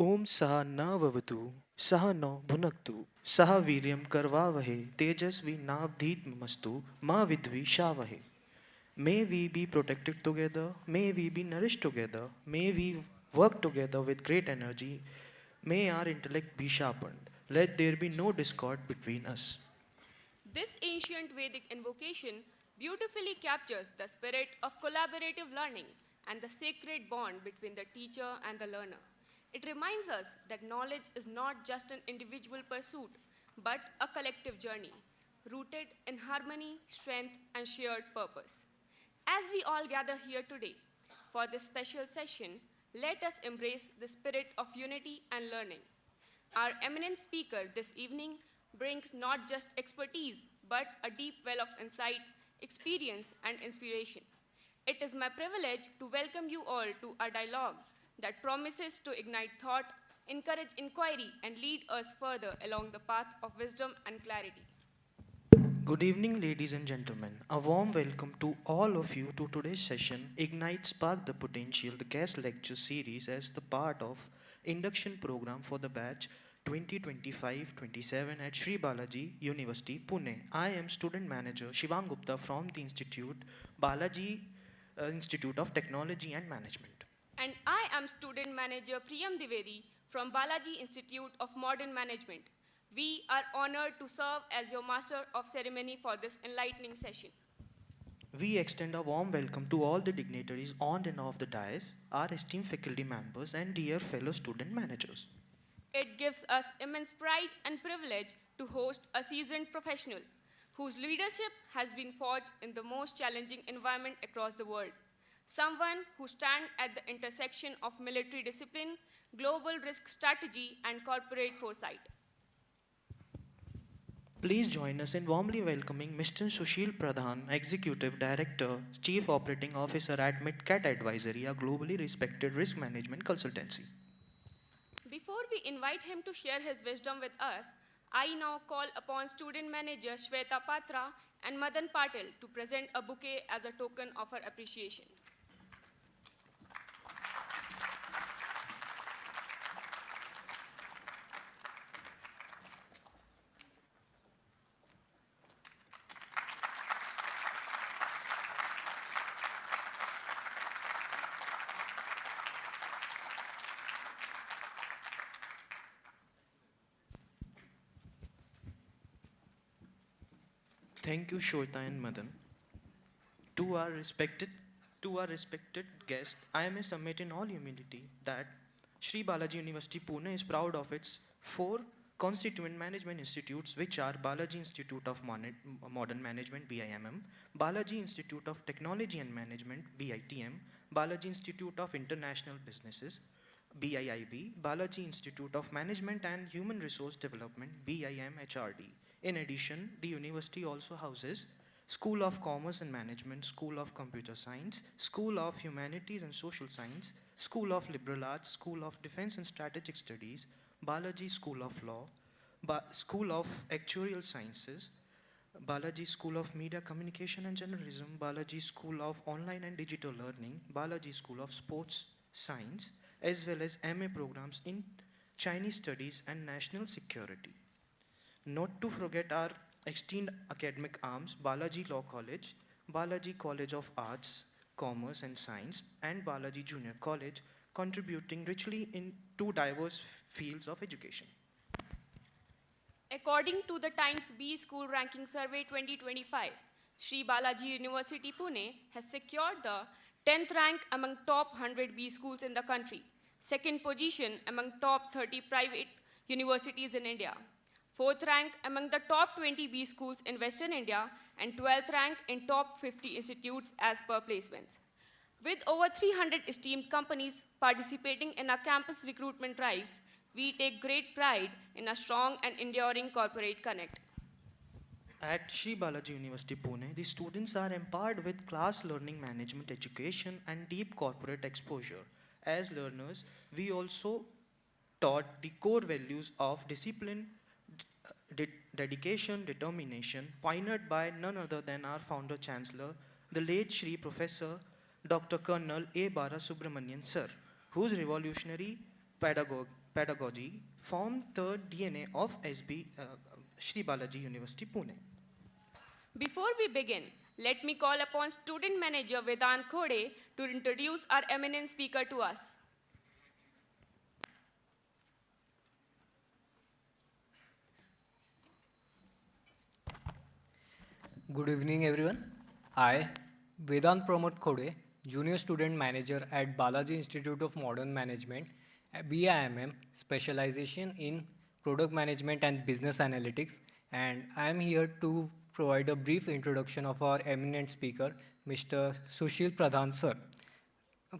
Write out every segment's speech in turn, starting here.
ओम सह न ववतु सह नो भुनक्तु सह वीर्यं करवावहे तेजस्वी नावधीतमस्तु मा विद्विषावहे. May we be protected together, may we be nourished together, may we work together with great energy, may our intellect be sharpened. Let there be no discord between us. This ancient Vedic invocation beautifully captures the spirit of collaborative learning and the sacred bond between the teacher and the learner. It reminds us that knowledge is not just an individual pursuit, but a collective journey, rooted in harmony, strength, and shared purpose. As we all gather here today for this special session, let us embrace the spirit of unity and learning. Our eminent speaker this evening brings not just expertise, but a deep well of insight, experience, and inspiration. It is my privilege to welcome you all to a dialogue that promises to ignite thought, encourage inquiry, and lead us further along the path of wisdom and clarity. Good evening, ladies and gentlemen. A warm welcome to all of you to today's session, Ignite Spark the Potential, the guest lecture series as the part of induction program for the batch 2025-27 at Sri Balaji University, Pune. I am student manager Shivang Gupta from the Balaji Institute of Technology and Management. And I am student manager Priyam Divedi from Balaji Institute of Modern Management. We are honored to serve as your master of ceremony for this enlightening session. We extend a warm welcome to all the dignitaries on and off the dais, our esteemed faculty members, and dear fellow student managers. It gives us immense pride and privilege to host a seasoned professional whose leadership has been forged in the most challenging environment across the world. Someone who stands at the intersection of military discipline, global risk strategy, and corporate foresight. Please join us in warmly welcoming Mr. Sushil Pradhan, Executive Director, Chief Operating Officer at MidCat Advisory, a globally respected risk management consultancy. Before we invite him to share his wisdom with us, I now call upon student manager Shweta Patra and Madan Patil to present a bouquet as a token of her appreciation. Thank you, Shweta and Madan. To our respected to our respected guest, I may submit in all humility that Sri Balaji University Pune is proud of its four constituent management institutes, which are Balaji Institute of Modern Management (BIMM), Balaji Institute of Technology and Management (BITM), Balaji Institute of International Businesses BIIB, Balaji Institute of Management and Human Resource Development BIMHRD. In addition, the university also houses School of Commerce and Management, School of Computer Science, School of Humanities and Social Science, School of Liberal Arts, School of Defense and Strategic Studies, Balaji School of Law, School of Actuarial Sciences, Balaji School of Media Communication and Journalism, Balaji School of Online and Digital Learning, Balaji School of Sports Science, as well as MA programs in Chinese Studies and National Security. Not to forget our esteemed academic arms, Balaji Law College, Balaji College of Arts, Commerce and Science, and Balaji Junior College, contributing richly in two diverse fields of education. According to the Times B School Ranking Survey 2025, Sri Balaji University Pune has secured the 10th rank among top 100 B schools in the country, second position among top 30 private universities in India, fourth rank among the top 20 B schools in Western India, and 12th rank in top 50 institutes as per placements. With over 300 esteemed companies participating in our campus recruitment drives, we take great pride in a strong and enduring corporate connect. At Sri Balaji University Pune, the students are empowered with class learning management education and deep corporate exposure. As learners, we also taught the core values of discipline, dedication, determination, pioneered by none other than our founder chancellor, the late Shri Professor Dr. Colonel A. Bara Subramanian Sir, whose revolutionary pedagogy form the DNA of Shri Balaji University, Pune. Before we begin, let me call upon Student Manager Vedant Khode to introduce our eminent speaker to us. Good evening, everyone. I, Vedant Pramod Khode, Junior Student Manager at Balaji Institute of Modern Management, BIMM, specialization in Product Management and Business Analytics, and I am here to provide a brief introduction of our eminent speaker, Mr. Sushil Pradhan, sir.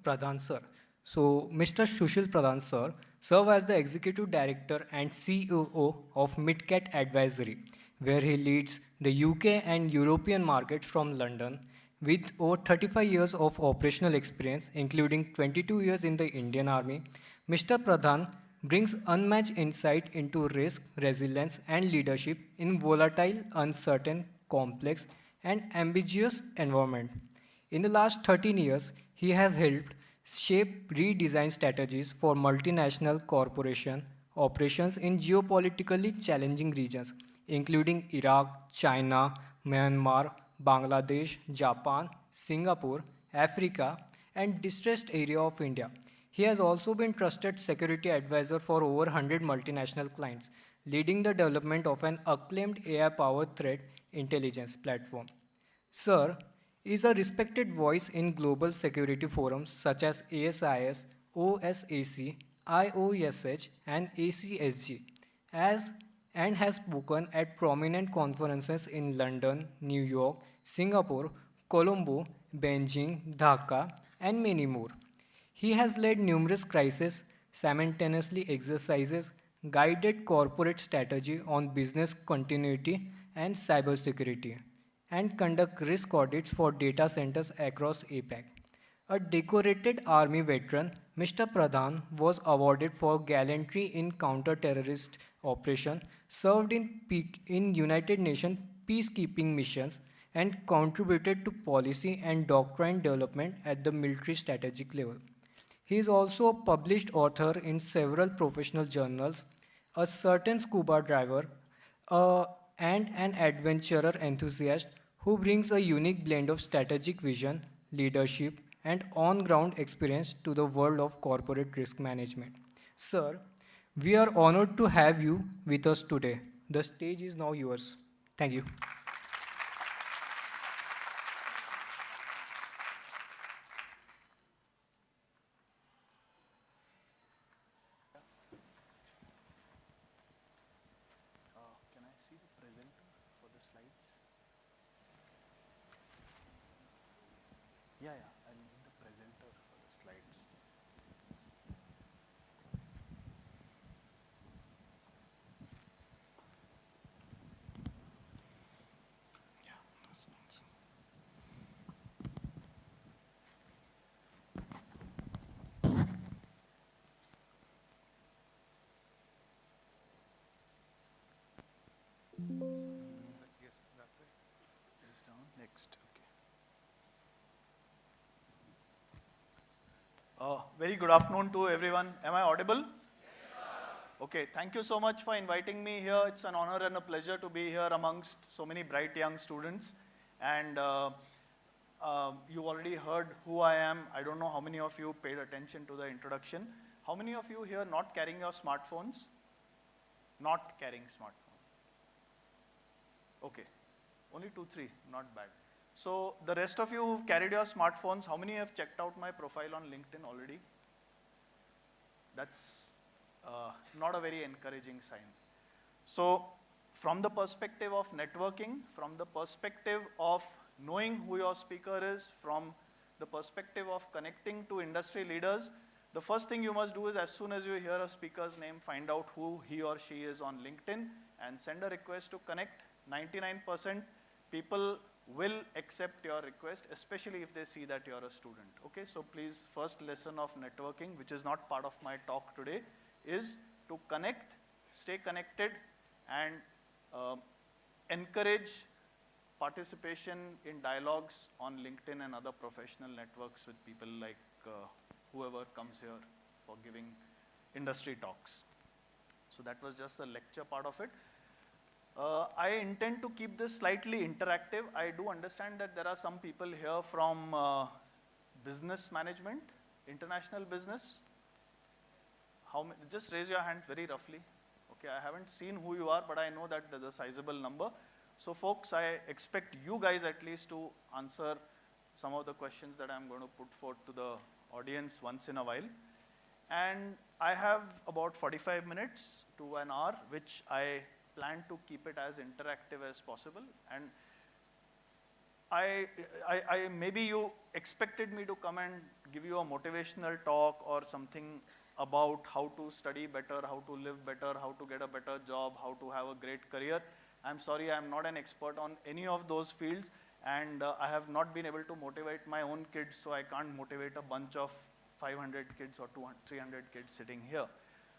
Pradhan sir. So, Mr. Sushil Pradhan sir serve as the Executive Director and CEO of Midcat Advisory, where he leads the UK and European markets from London with over 35 years of operational experience, including 22 years in the Indian Army. Mr. Pradhan brings unmatched insight into risk, resilience, and leadership in volatile, uncertain, complex, and ambiguous environment. In the last 13 years, he has helped shape redesign strategies for multinational corporation operations in geopolitically challenging regions, including Iraq, China, Myanmar, Bangladesh, Japan, Singapore, Africa, and distressed area of India. He has also been trusted security advisor for over 100 multinational clients, leading the development of an acclaimed AI-powered threat intelligence platform. Sir is a respected voice in global security forums such as ASIS, OSAC, IOSH, and ACSG, as and has spoken at prominent conferences in London, New York, Singapore, Colombo, Beijing, Dhaka, and many more. He has led numerous crisis simultaneously exercises, guided corporate strategy on business continuity and cybersecurity, and conduct risk audits for data centers across APAC. A decorated army veteran, Mr. Pradhan was awarded for gallantry in counter-terrorist operation, served in United Nations peacekeeping missions, and contributed to policy and doctrine development at the military strategic level. He is also a published author in several professional journals, a certain scuba diver, uh, and an adventurer enthusiast who brings a unique blend of strategic vision, leadership, and on ground experience to the world of corporate risk management. Sir, we are honored to have you with us today. The stage is now yours. Thank you. Can I see the presenter for the slides? Yeah, I need the presenter for the slides. Yes, that's it. It's down. Next. Okay. Very good afternoon to everyone. Am I audible? Okay, thank you so much for inviting me here. It's an honor and a pleasure to be here amongst so many bright young students. And you already heard who I am. I don't know how many of you paid attention to the introduction. How many of you here not carrying your smartphones? Not carrying smartphones. Okay, only 2, 3, not bad. So the rest of you who've carried your smartphones, how many have checked out my profile on LinkedIn already? That's not a very encouraging sign. So from the perspective of networking, from the perspective of knowing who your speaker is, from the perspective of connecting to industry leaders, the first thing you must do is as soon as you hear a speaker's name, find out who he or she is on LinkedIn and send a request to connect. 99% people will accept your request, especially if they see that you're a student. Okay, so please, first lesson of networking, which is not part of my talk today, is to connect, stay connected, and encourage participation in dialogues on LinkedIn and other professional networks with people like whoever comes here for giving industry talks. So that was just the lecture part of it. I intend to keep this slightly interactive. I do understand that there are some people here from business management, international business. How many? Just raise your hand very roughly. Okay, I haven't seen who you are, but I know that there's a sizable number. So folks, I expect you guys at least to answer some of the questions that I'm going to put forth to the audience once in a while. And I have about 45 minutes to an hour, which I plan to keep it as interactive as possible. And maybe you expected me to come and give you a motivational talk or something about how to study better, how to live better, how to get a better job, how to have a great career. I'm sorry, I'm not an expert on any of those fields, and I have not been able to motivate my own kids, so I can't motivate a bunch of 500 kids or 200, 300 kids sitting here.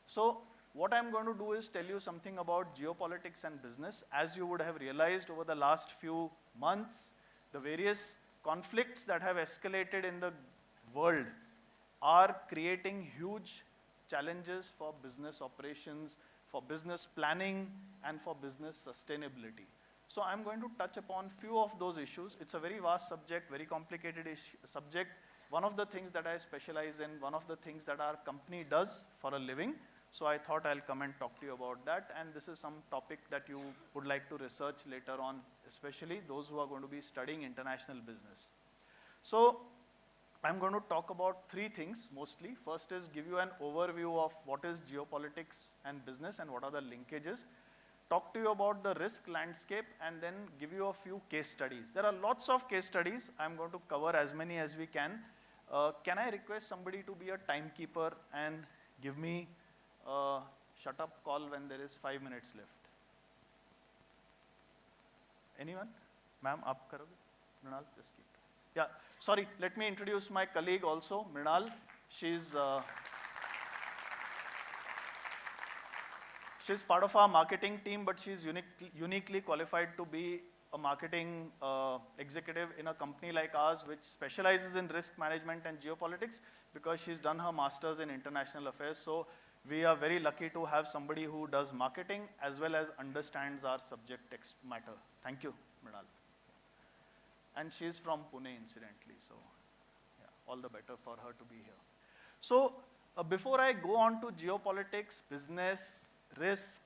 So what I'm going to do is tell you something about geopolitics and business. As you would have realized over the last few months, the various conflicts that have escalated in the world are creating huge challenges for business operations, for business planning, and for business sustainability. So I'm going to touch upon few of those issues. It's a very vast subject, very complicated subject. One of the things that I specialize in, one of the things that our company does for a living. So I thought I'll come and talk to you about that. And this is some topic that you would like to research later on, especially those who are going to be studying international business. So I'm going to talk about three things mostly. First is give you an overview of what is geopolitics and business and what are the linkages. Talk to you about the risk landscape and then give you a few case studies. There are lots of case studies. I'm going to cover as many as we can. Can I request somebody to be a timekeeper and give me a shut up call when there is 5 minutes left? Anyone? Ma'am, aap karoge? Mrinal, just keep. Yeah, sorry, let me introduce my colleague also, Mrinal. She's part of our marketing team, but she's uniquely qualified to be a marketing executive in a company like ours, which specializes in risk management and geopolitics, because she's done her master's in international affairs. So we are very lucky to have somebody who does marketing as well as understands our subject matter. Thank you, Mrinal. And she's from Pune, incidentally, so yeah, all the better for her to be here. So before I go on to geopolitics, business, risk,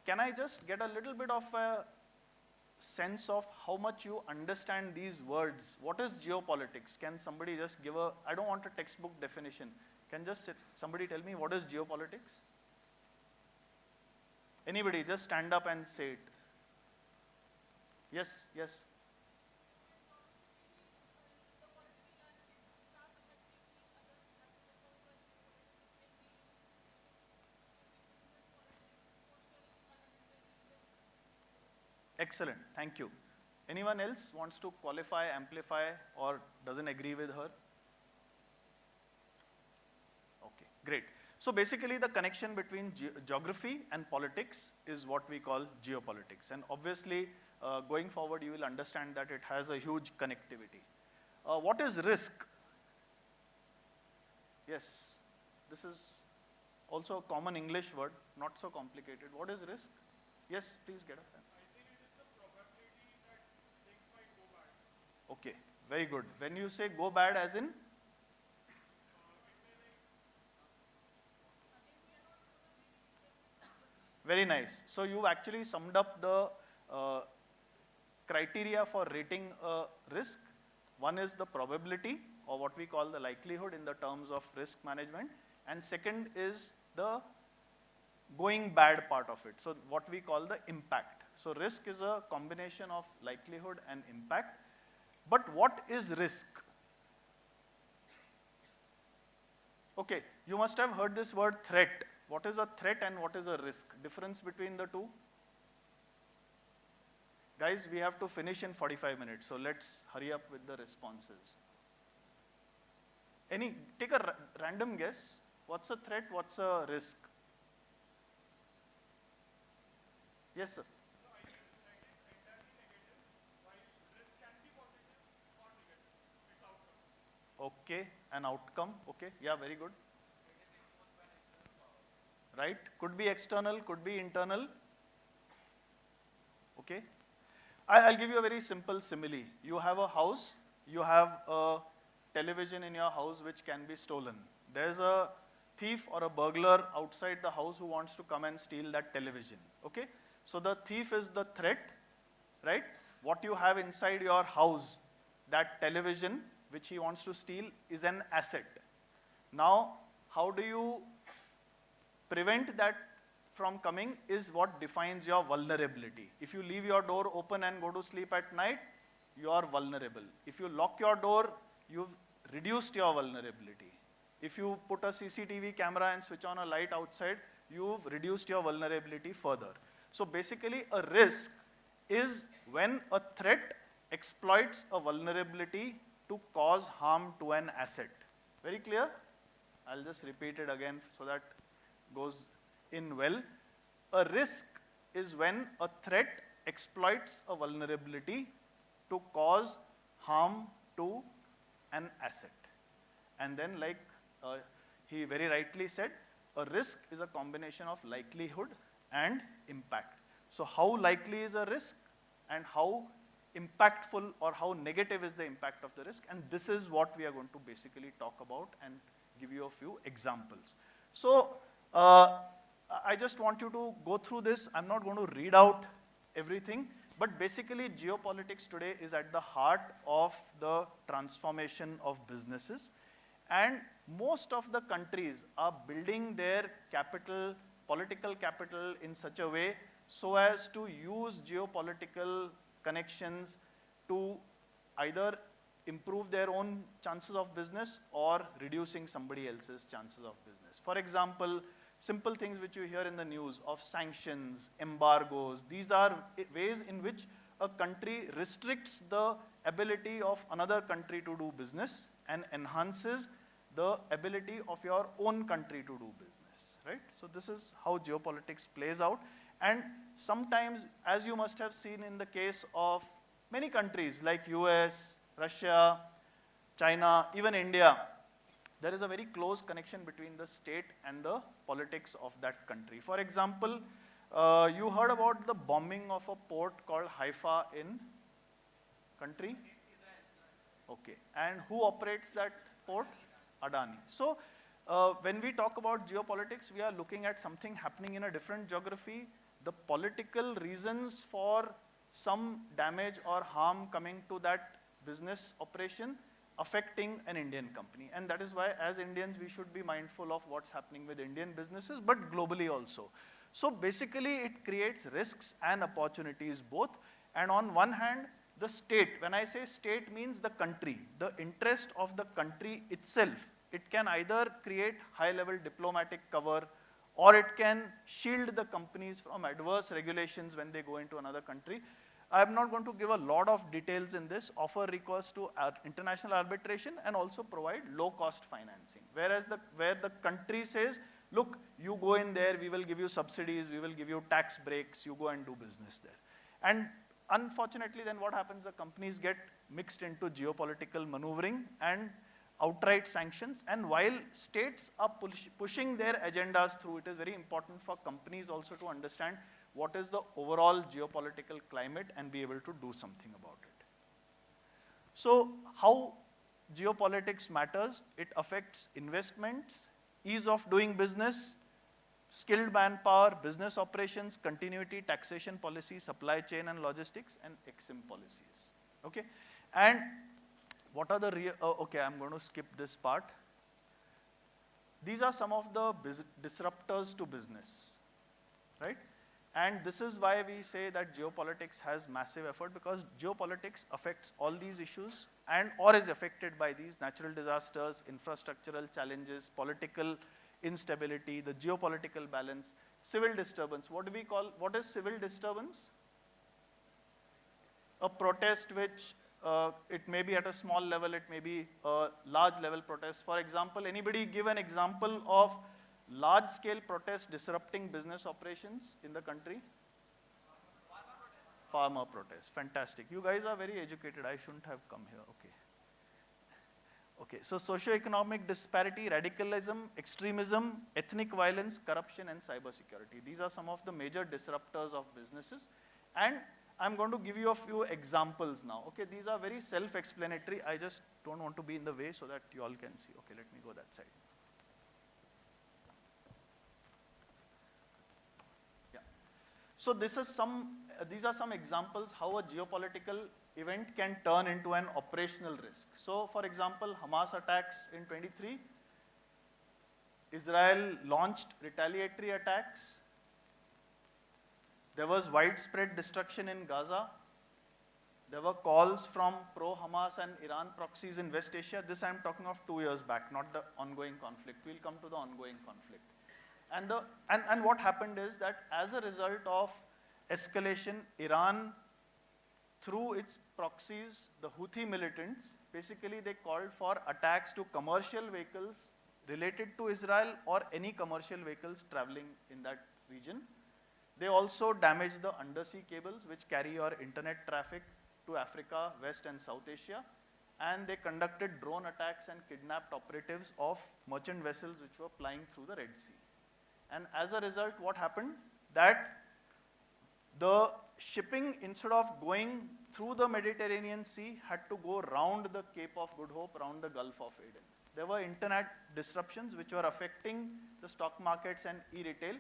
can I just get a little bit of a sense of how much you understand these words? What is geopolitics? Can somebody just give a, I don't want a textbook definition. Can just somebody tell me what is geopolitics? Anybody, just stand up and say it. Yes, yes. Excellent, thank you. Anyone else wants to qualify, amplify, or doesn't agree with her? Okay, great. So basically the connection between geography and politics is what we call geopolitics. And obviously, going forward, you will understand that it has a huge connectivity. What is risk? Yes, this is also a common English word, not so complicated. What is risk? Yes, please get up. Okay, very good. When you say go bad as in? Very nice. So you've actually summed up the criteria for rating a risk. One is the probability, or what we call the likelihood in the terms of risk management. And second is the going bad part of it. So what we call the impact. So risk is a combination of likelihood and impact. But what is risk? Okay, you must have heard this word threat. What is a threat and what is a risk? Difference between the two? Guys, we have to finish in 45 minutes, so let's hurry up with the responses. Take a random guess. What's a threat? What's a risk? Yes, sir. Okay, an outcome. Okay, yeah, very good. right? Could be external, could be internal, okay? I'll give you a very simple simile. You have a house, you have a television in your house which can be stolen. There's a thief or a burglar outside the house who wants to come and steal that television, okay? So the thief is the threat, right? What you have inside your house, that television which he wants to steal, is an asset. Now, how do you prevent that from coming is what defines your vulnerability. If you leave your door open and go to sleep at night, you are vulnerable. If you lock your door, you've reduced your vulnerability. If you put a CCTV camera and switch on a light outside, you've reduced your vulnerability further. So basically, a risk is when a threat exploits a vulnerability to cause harm to an asset. Very clear? I'll just repeat it again so that goes in well. A risk is when a threat exploits a vulnerability to cause harm to an asset. And then, like he very rightly said, a risk is a combination of likelihood and impact. So how likely is a risk and how impactful or how negative is the impact of the risk? And this is what we are going to basically talk about and give you a few examples. So I just want you to go through this. I'm not going to read out everything, but basically geopolitics today is at the heart of the transformation of businesses. And most of the countries are building their capital, political capital in such a way so as to use geopolitical connections to either improve their own chances of business or reducing somebody else's chances of business. For example, simple things which you hear in the news of sanctions, embargoes, these are ways in which a country restricts the ability of another country to do business and enhances the ability of your own country to do business, right? So this is how geopolitics plays out. And sometimes, as you must have seen in the case of many countries like US, Russia, China, even India, there is a very close connection between the state and the politics of that country. For example, you heard about the bombing of a port called Haifa in country? Okay. And who operates that port? Adani. So when we talk about geopolitics, we are looking at something happening in a different geography. The political reasons for some damage or harm coming to that business operation affecting an Indian company. And that is why, as Indians, we should be mindful of what's happening with Indian businesses, but globally also. So basically, it creates risks and opportunities both. And on one hand, the state, when I say state, means the country, the interest of the country itself. It can either create high-level diplomatic cover, or it can shield the companies from adverse regulations when they go into another country. I'm not going to give a lot of details in this, offer recourse to international arbitration and also provide low-cost financing. Whereas where the country says, look, you go in there, we will give you subsidies, we will give you tax breaks, you go and do business there. And unfortunately, then what happens, the companies get mixed into geopolitical maneuvering and outright sanctions. And while states are pushing their agendas through, it is very important for companies also to understand what is the overall geopolitical climate and be able to do something about it. So how geopolitics matters? It affects investments, ease of doing business, skilled manpower, business operations, continuity, taxation policy, supply chain and logistics, and EXIM policies. Okay? And what are the okay, I'm going to skip this part. These are some of the disruptors to business, right? And this is why we say that geopolitics has massive effort, because geopolitics affects all these issues and or is affected by these natural disasters, infrastructural challenges, political instability, the geopolitical balance, civil disturbance. What do we call, what is civil disturbance? A protest which it may be at a small level, it may be a large level protest. For example, anybody give an example of large scale protest disrupting business operations in the country? Farmer protest. Fantastic. You guys are very educated. I shouldn't have come here. Okay. Okay, so socio-economic disparity, radicalism, extremism, ethnic violence, corruption, and cybersecurity. These are some of the major disruptors of businesses. And I'm going to give you a few examples now. Okay, these are very self-explanatory. I just don't want to be in the way so that you all can see. Okay, let me go that side. Yeah. So these are some examples how a geopolitical event can turn into an operational risk. So for example, Hamas attacks in 23, Israel launched retaliatory attacks. There was widespread destruction in Gaza. There were calls from pro-Hamas and Iran proxies in West Asia. This I'm talking of 2 years back, not the ongoing conflict. We'll come to the ongoing conflict. And what happened is that as a result of escalation, Iran, through its proxies, the Houthi militants, basically they called for attacks to commercial vehicles related to Israel or any commercial vehicles traveling in that region. They also damaged the undersea cables which carry your internet traffic to Africa, West and South Asia. And they conducted drone attacks and kidnapped operatives of merchant vessels which were plying through the Red Sea. And as a result, what happened? That the shipping, instead of going through the Mediterranean Sea, had to go round the Cape of Good Hope, round the Gulf of Aden. There were internet disruptions which were affecting the stock markets and e-retail,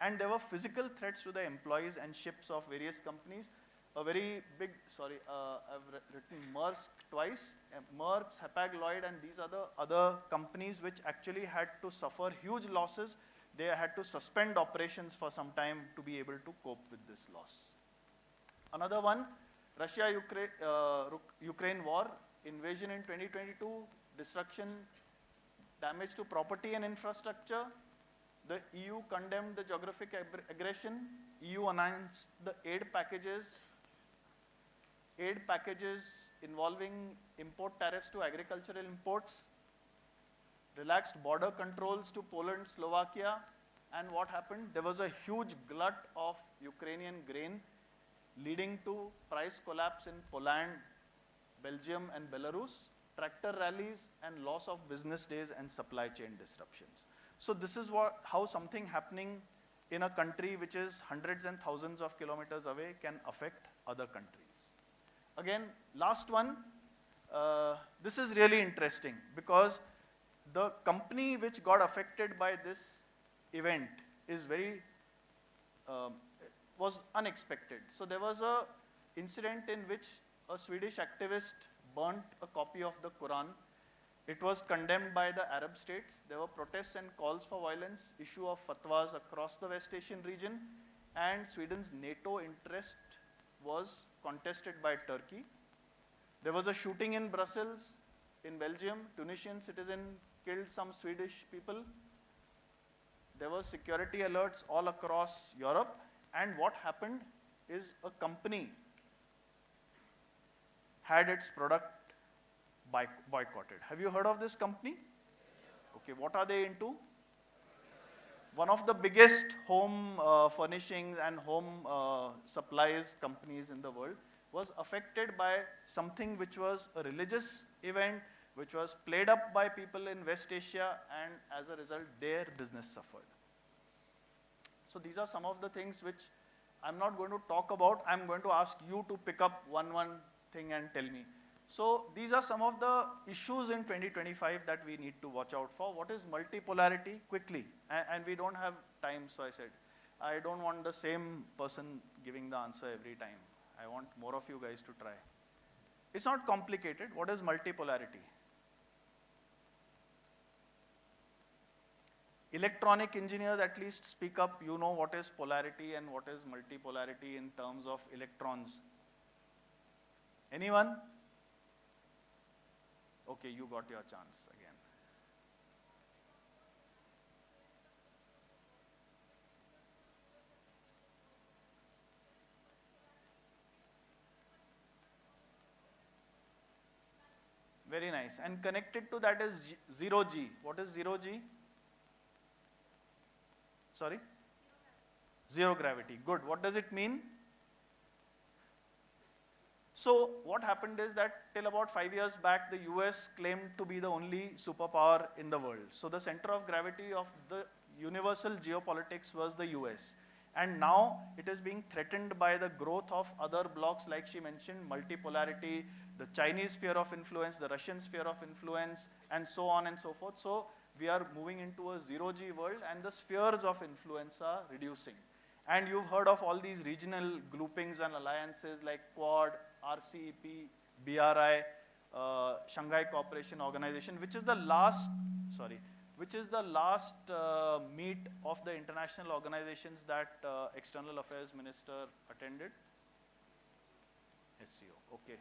and there were physical threats to the employees and ships of various companies. A very big, I've written Maersk twice, Maersk, Hapag-Lloyd, and these are the other companies which actually had to suffer huge losses. They had to suspend operations for some time to be able to cope with this loss. Another one, Russia-Ukraine war, invasion in 2022, destruction, damage to property and infrastructure. The EU condemned the geographic aggression. EU announced the aid packages involving import tariffs to agricultural imports, relaxed border controls to Poland, Slovakia, and what happened? There was a huge glut of Ukrainian grain leading to price collapse in Poland, Belgium, and Belarus, tractor rallies, and loss of business days and supply chain disruptions. So this is how something happening in a country which is hundreds and thousands of kilometers away can affect other countries. Again, last one, this is really interesting because the company which got affected by this event is was unexpected. So there was a incident in which a Swedish activist burnt a copy of the Quran. It was condemned by the Arab states. There were protests and calls for violence, issue of fatwas across the West Asian region, and Sweden's NATO interest was contested by Turkey. There was a shooting in Brussels, in Belgium. Tunisian citizen killed some Swedish people. There were security alerts all across Europe. And what happened is a company had its product boycotted. Have you heard of this company? Okay, what are they into? One of the biggest home furnishings and home supplies companies in the world was affected by something which was a religious event, which was played up by people in West Asia, and as a result, their business suffered. So these are some of the things which I'm not going to talk about. I'm going to ask you to pick up one thing and tell me. So these are some of the issues in 2025 that we need to watch out for. What is multipolarity? Quickly, and we don't have time, so I said, I don't want the same person giving the answer every time. I want more of you guys to try. It's not complicated. What is multipolarity? Electronic engineers at least speak up. You know what is polarity and what is multipolarity in terms of electrons. Anyone? Okay, you got your chance again. Very nice. And connected to that is zero G. What is zero G? Sorry? Zero gravity. Good. What does it mean? So what happened is that till about 5 years back, the US claimed to be the only superpower in the world. So the center of gravity of the universal geopolitics was the US. And now it is being threatened by the growth of other blocks, like she mentioned, multipolarity, the Chinese sphere of influence, the Russian sphere of influence, and so on and so forth. So we are moving into a zero-G world, and the spheres of influence are reducing. And you've heard of all these regional groupings and alliances like Quad, RCEP, BRI, Shanghai Cooperation Organization, which is the last meet of the international organizations that External Affairs Minister attended. SCO. Okay.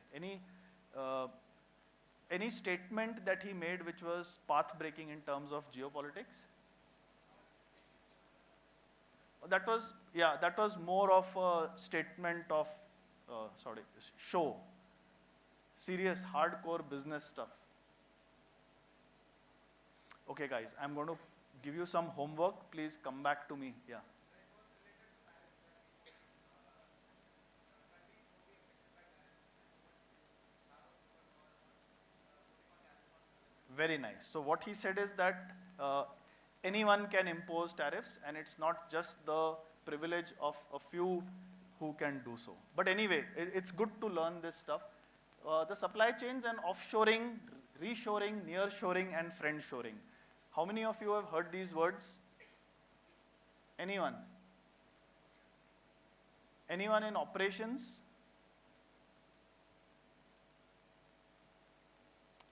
Any statement that he made which was path-breaking in terms of geopolitics? That was more of a statement of, show. Serious, hardcore business stuff. Okay, guys, I'm going to give you some homework. Please come back to me. Yeah. Very nice. So what he said is that anyone can impose tariffs, and it's not just the privilege of a few who can do so. But anyway, it's good to learn this stuff. The supply chains and offshoring, reshoring, nearshoring, and friendshoring. How many of you have heard these words? Anyone? Anyone in operations?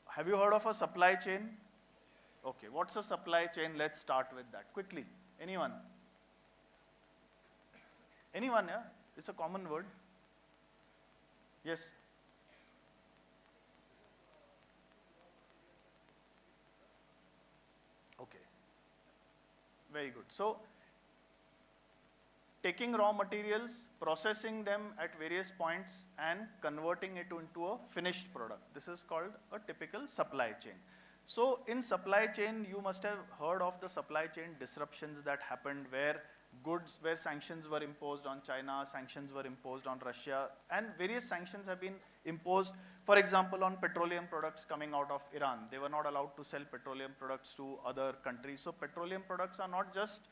Have you heard of a supply chain? Okay, what's a supply chain? Let's start with that quickly. Anyone? Anyone, yeah? It's a common word. Yes? Okay. Very good. So, taking raw materials, processing them at various points, and converting it into a finished product. This is called a typical supply chain. So in supply chain, you must have heard of the supply chain disruptions that happened where sanctions were imposed on China, sanctions were imposed on Russia, and various sanctions have been imposed, for example, on petroleum products coming out of Iran. They were not allowed to sell petroleum products to other countries. So petroleum products are not just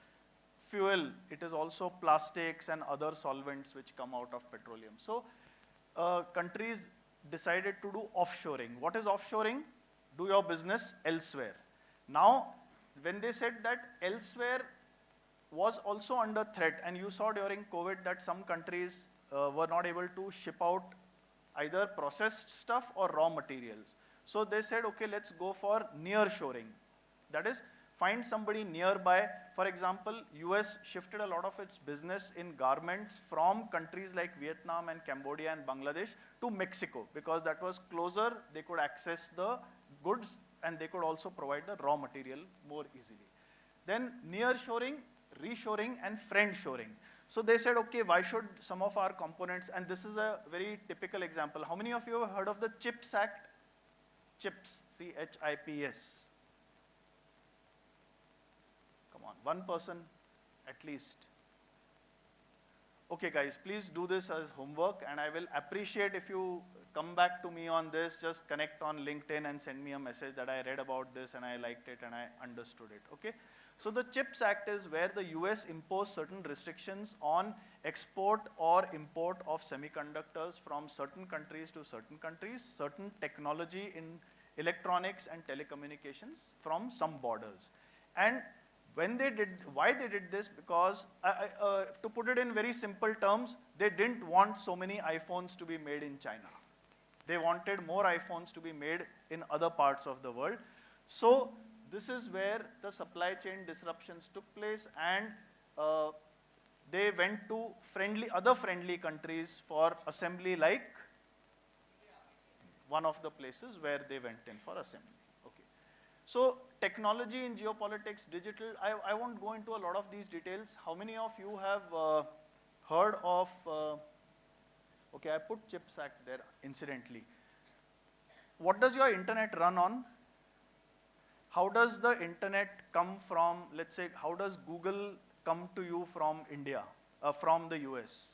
fuel, it is also plastics and other solvents which come out of petroleum. So countries decided to do offshoring. What is offshoring? Do your business elsewhere. Now, when they said that elsewhere was also under threat, and you saw during COVID that some countries were not able to ship out either processed stuff or raw materials. So they said, okay, let's go for nearshoring. That is, find somebody nearby. For example, US shifted a lot of its business in garments from countries like Vietnam and Cambodia and Bangladesh to Mexico, because that was closer, they could access the goods, and they could also provide the raw material more easily. Then nearshoring, reshoring, and friendshoring. So they said, okay, why should some of our components, and this is a very typical example. How many of you have heard of the CHIPS Act? CHIPS, C-H-I-P-S. Come on, one person at least. Okay guys, please do this as homework, and I will appreciate if you come back to me on this. Just connect on LinkedIn and send me a message that I read about this and I liked it and I understood it, okay? So the CHIPS Act is where the US imposed certain restrictions on export or import of semiconductors from certain countries to certain countries, certain technology in electronics and telecommunications from some borders. And why they did this, because to put it in very simple terms, they didn't want so many iPhones to be made in China. They wanted more iPhones to be made in other parts of the world. So this is where the supply chain disruptions took place, and they went to other friendly countries for assembly, like one of the places where they went in for assembly. Okay. So technology in geopolitics, digital, I won't go into a lot of these details. How many of you have heard of, okay, I put CHIPS Act there incidentally. What does your internet run on? How does the internet come from, let's say, how does Google come to you from India, from the US?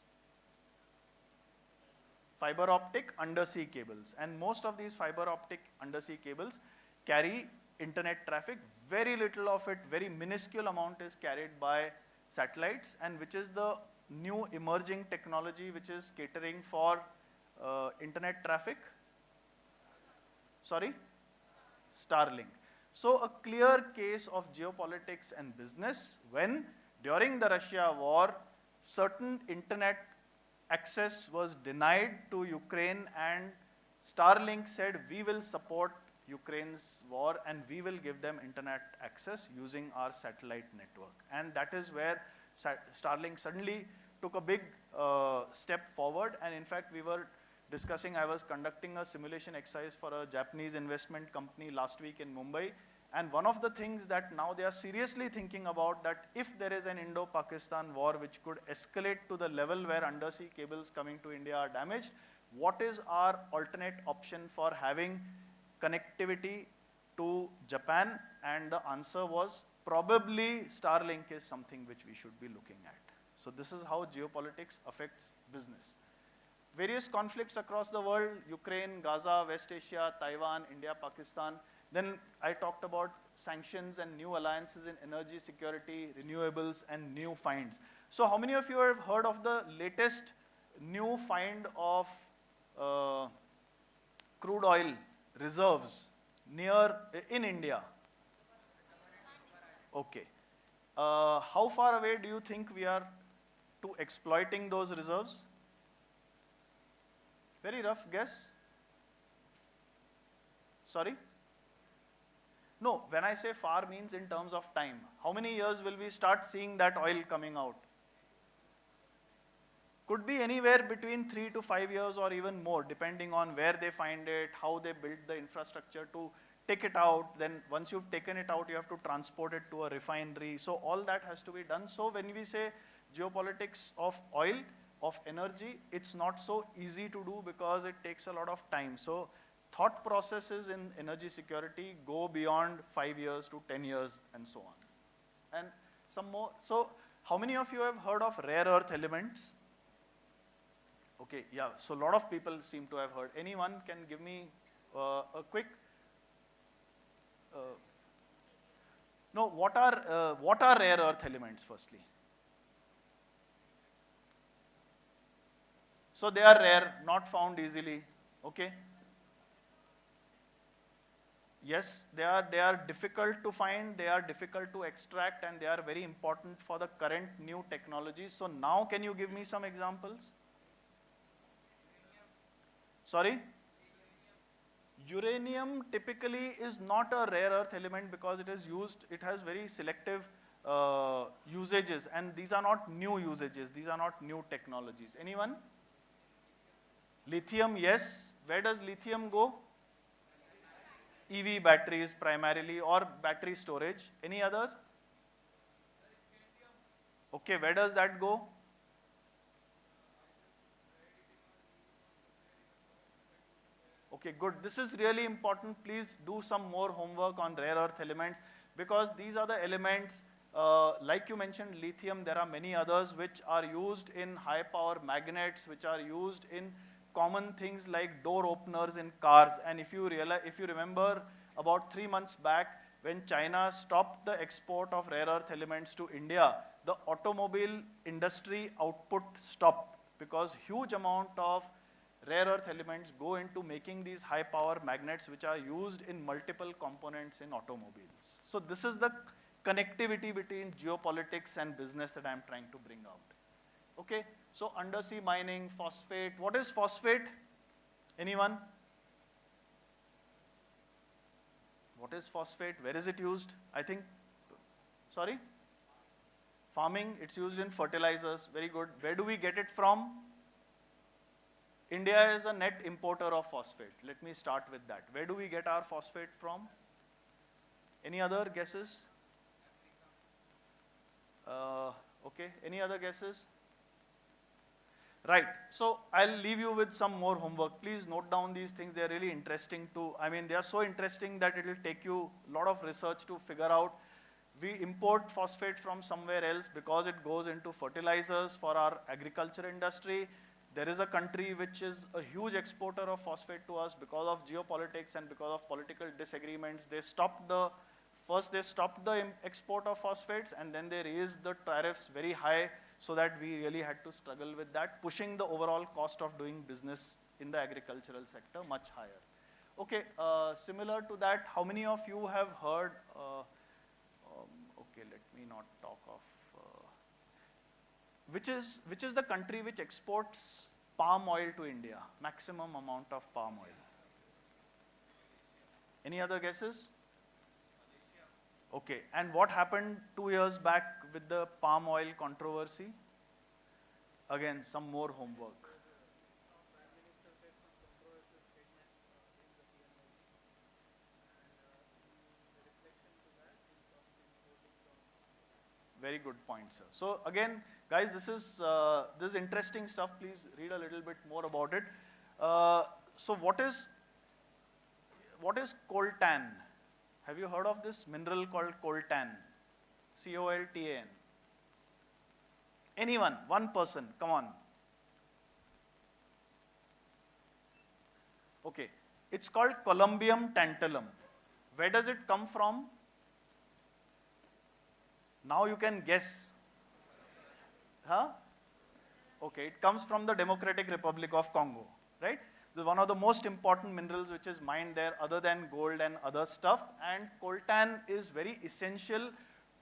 fiber optic undersea cables. And most of these fiber optic undersea cables carry internet traffic. Very little of it, very minuscule amount is carried by satellites, and which is the new emerging technology which is catering for internet traffic. Sorry? Starlink. So a clear case of geopolitics and business when during the Russia war, certain internet access was denied to Ukraine, and Starlink said, we will support Ukraine's war and we will give them internet access using our satellite network. And that is where Starlink suddenly took a big step forward. And in fact, we were discussing, I was conducting a simulation exercise for a Japanese investment company last week in Mumbai. And one of the things that now they are seriously thinking about, that if there is an Indo-Pakistan war which could escalate to the level where undersea cables coming to India are damaged, what is our alternate option for having connectivity to Japan? And the answer was probably Starlink is something which we should be looking at. So this is how geopolitics affects business. Various conflicts across the world, Ukraine, Gaza, West Asia, Taiwan, India, Pakistan. Then I talked about sanctions and new alliances in energy security, renewables, and new finds. So how many of you have heard of the latest new find of crude oil reserves in India? Okay. How far away do you think we are to exploiting those reserves? Very rough guess. Sorry? No, when I say far means in terms of time. How many years will we start seeing that oil coming out? Could be anywhere between 3 to 5 years or even more, depending on where they find it, how they build the infrastructure to take it out. Then once you've taken it out, you have to transport it to a refinery. So all that has to be done. So when we say geopolitics of oil, of energy, it's not so easy to do because it takes a lot of time. So thought processes in energy security go beyond 5 years to 10 years and so on. And some more. So how many of you have heard of rare earth elements? Okay, yeah, so a lot of people seem to have heard. Anyone can give me a quick, no, what are rare earth elements firstly? So they are rare, not found easily, okay? Yes, they are difficult to find, they are difficult to extract, and they are very important for the current new technologies. So now can you give me some examples? Sorry? Uranium typically is not a rare earth element because it is used, it has very selective usages, and these are not new usages, these are not new technologies. Anyone? Lithium, yes. Where does lithium go? EV batteries primarily, or battery storage. Any other? Okay, where does that go? Okay, good. This is really important. Please do some more homework on rare earth elements, because these are the elements, like you mentioned, lithium, there are many others which are used in high power magnets, which are used in common things like door openers in cars. And if you remember about 3 months back, when China stopped the export of rare earth elements to India, the automobile industry output stopped because huge amount of rare earth elements go into making these high power magnets which are used in multiple components in automobiles. So this is the connectivity between geopolitics and business that I'm trying to bring out. Okay, so undersea mining, phosphate. What is phosphate? Anyone? What is phosphate? Where is it used? I think, sorry? Farming, it's used in fertilizers. Very good. Where do we get it from? India is a net importer of phosphate. Let me start with that. Where do we get our phosphate from? Any other guesses? Okay, any other guesses? Right, so I'll leave you with some more homework. Please note down these things. They're really interesting too. I mean, they are so interesting that it will take you a lot of research to figure out. We import phosphate from somewhere else because it goes into fertilizers for our agriculture industry. There is a country which is a huge exporter of phosphate to us. Because of geopolitics and because of political disagreements, first they stopped the export of phosphates, and then they raised the tariffs very high, so that we really had to struggle with that, pushing the overall cost of doing business in the agricultural sector much higher. Okay, similar to that, how many of you have heard, okay, let me not talk of, which is the country which exports palm oil to India, maximum amount of palm oil? Any other guesses? Okay, and what happened 2 years back with the palm oil controversy? Again, some more homework. Very good point, sir. So again, guys, this is interesting stuff. Please read a little bit more about it. So what is coltan? Have you heard of this mineral called coltan? C-O-L-T-A-N. Anyone? One person? Come on. Okay. It's called columbium tantalum. Where does it come from? Now you can guess. Huh? Okay, it comes from the Democratic Republic of Congo, right? This is one of the most important minerals which is mined there other than gold and other stuff. And coltan is very essential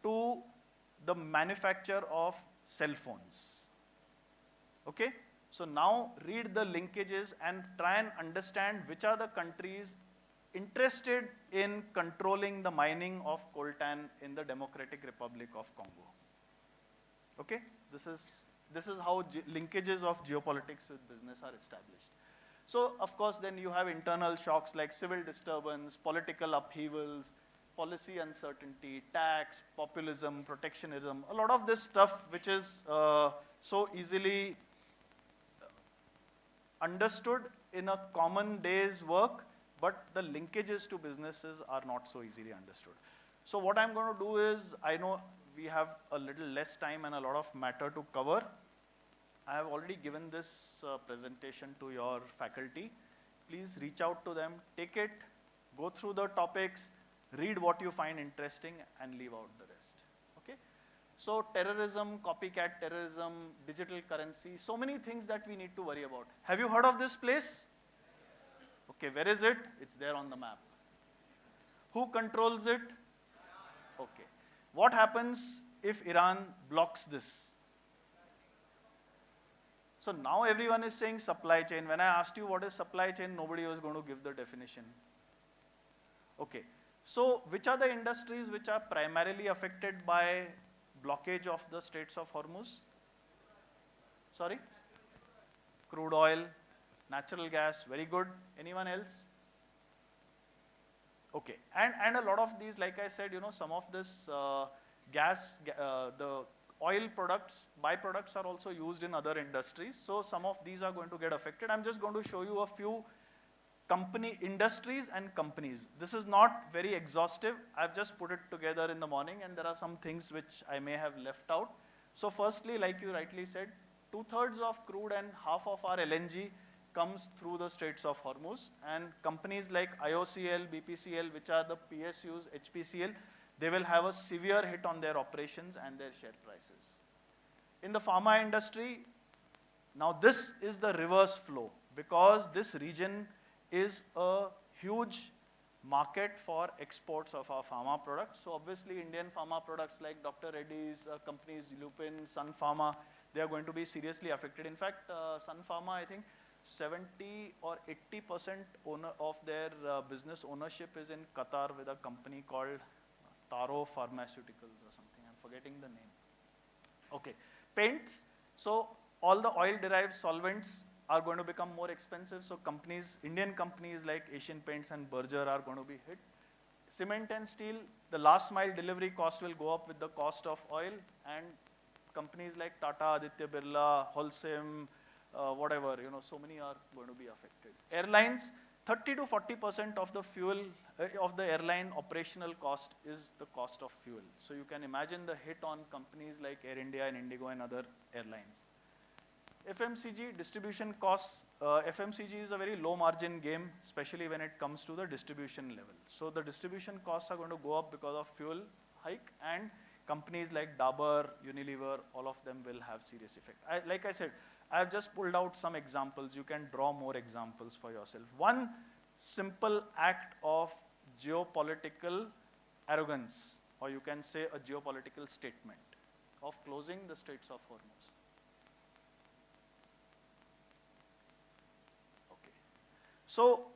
to the manufacture of cell phones. Okay? So now read the linkages and try and understand which are the countries interested in controlling the mining of coltan in the Democratic Republic of Congo. Okay? This is how linkages of geopolitics with business are established. So, of course, then you have internal shocks like civil disturbance, political upheavals, policy uncertainty, tax, populism, protectionism, a lot of this stuff which is so easily understood in a common day's work, but the linkages to businesses are not so easily understood. So what I'm going to do is, I know we have a little less time and a lot of matter to cover. I have already given this presentation to your faculty. Please reach out to them, take it, go through the topics, read what you find interesting, and leave out the rest. Okay? So terrorism, copycat terrorism, digital currency, so many things that we need to worry about. Have you heard of this place? Okay, where is it? It's there on the map. Who controls it? Okay. What happens if Iran blocks this? So now everyone is saying supply chain. When I asked you what is supply chain, nobody was going to give the definition. Okay. So which are the industries which are primarily affected by blockage of the Straits of Hormuz? Sorry? Crude oil, natural gas, very good. Anyone else? Okay. And a lot of these, like I said, some of this the oil products, byproducts are also used in other industries. So some of these are going to get affected. I'm just going to show you a few industries and companies. This is not very exhaustive. I've just put it together in the morning, and there are some things which I may have left out. So firstly, like you rightly said, 2/3 of crude and half of our LNG comes through the Straits of Hormuz, and companies like IOCL, BPCL, which are the PSUs, HPCL, they will have a severe hit on their operations and their share prices. In the pharma industry, now this is the reverse flow, because this region is a huge market for exports of our pharma products. So obviously Indian pharma products like Dr. Reddy's, companies Lupin, Sun Pharma, they are going to be seriously affected. In fact, Sun Pharma, I think 70 or 80% of their business ownership is in Qatar with a company called Taro Pharmaceuticals or something. I'm forgetting the name. Okay. Paints. So all the oil-derived solvents are going to become more expensive. So Indian companies like Asian Paints and Berger are going to be hit. Cement and steel, the last mile delivery cost will go up with the cost of oil, and companies like Tata, Aditya Birla, Holcim, whatever, so many are going to be affected. Airlines, 30 to 40% of the fuel, of the airline operational cost is the cost of fuel. So you can imagine the hit on companies like Air India and Indigo and other airlines. FMCG distribution costs, FMCG is a very low margin game, especially when it comes to the distribution level. So the distribution costs are going to go up because of fuel hike, and companies like Dabur, Unilever, all of them will have serious effect. Like I said, I've just pulled out some examples. You can draw more examples for yourself. One simple act of geopolitical arrogance, or you can say a geopolitical statement of closing the Straits of Hormuz. Okay. So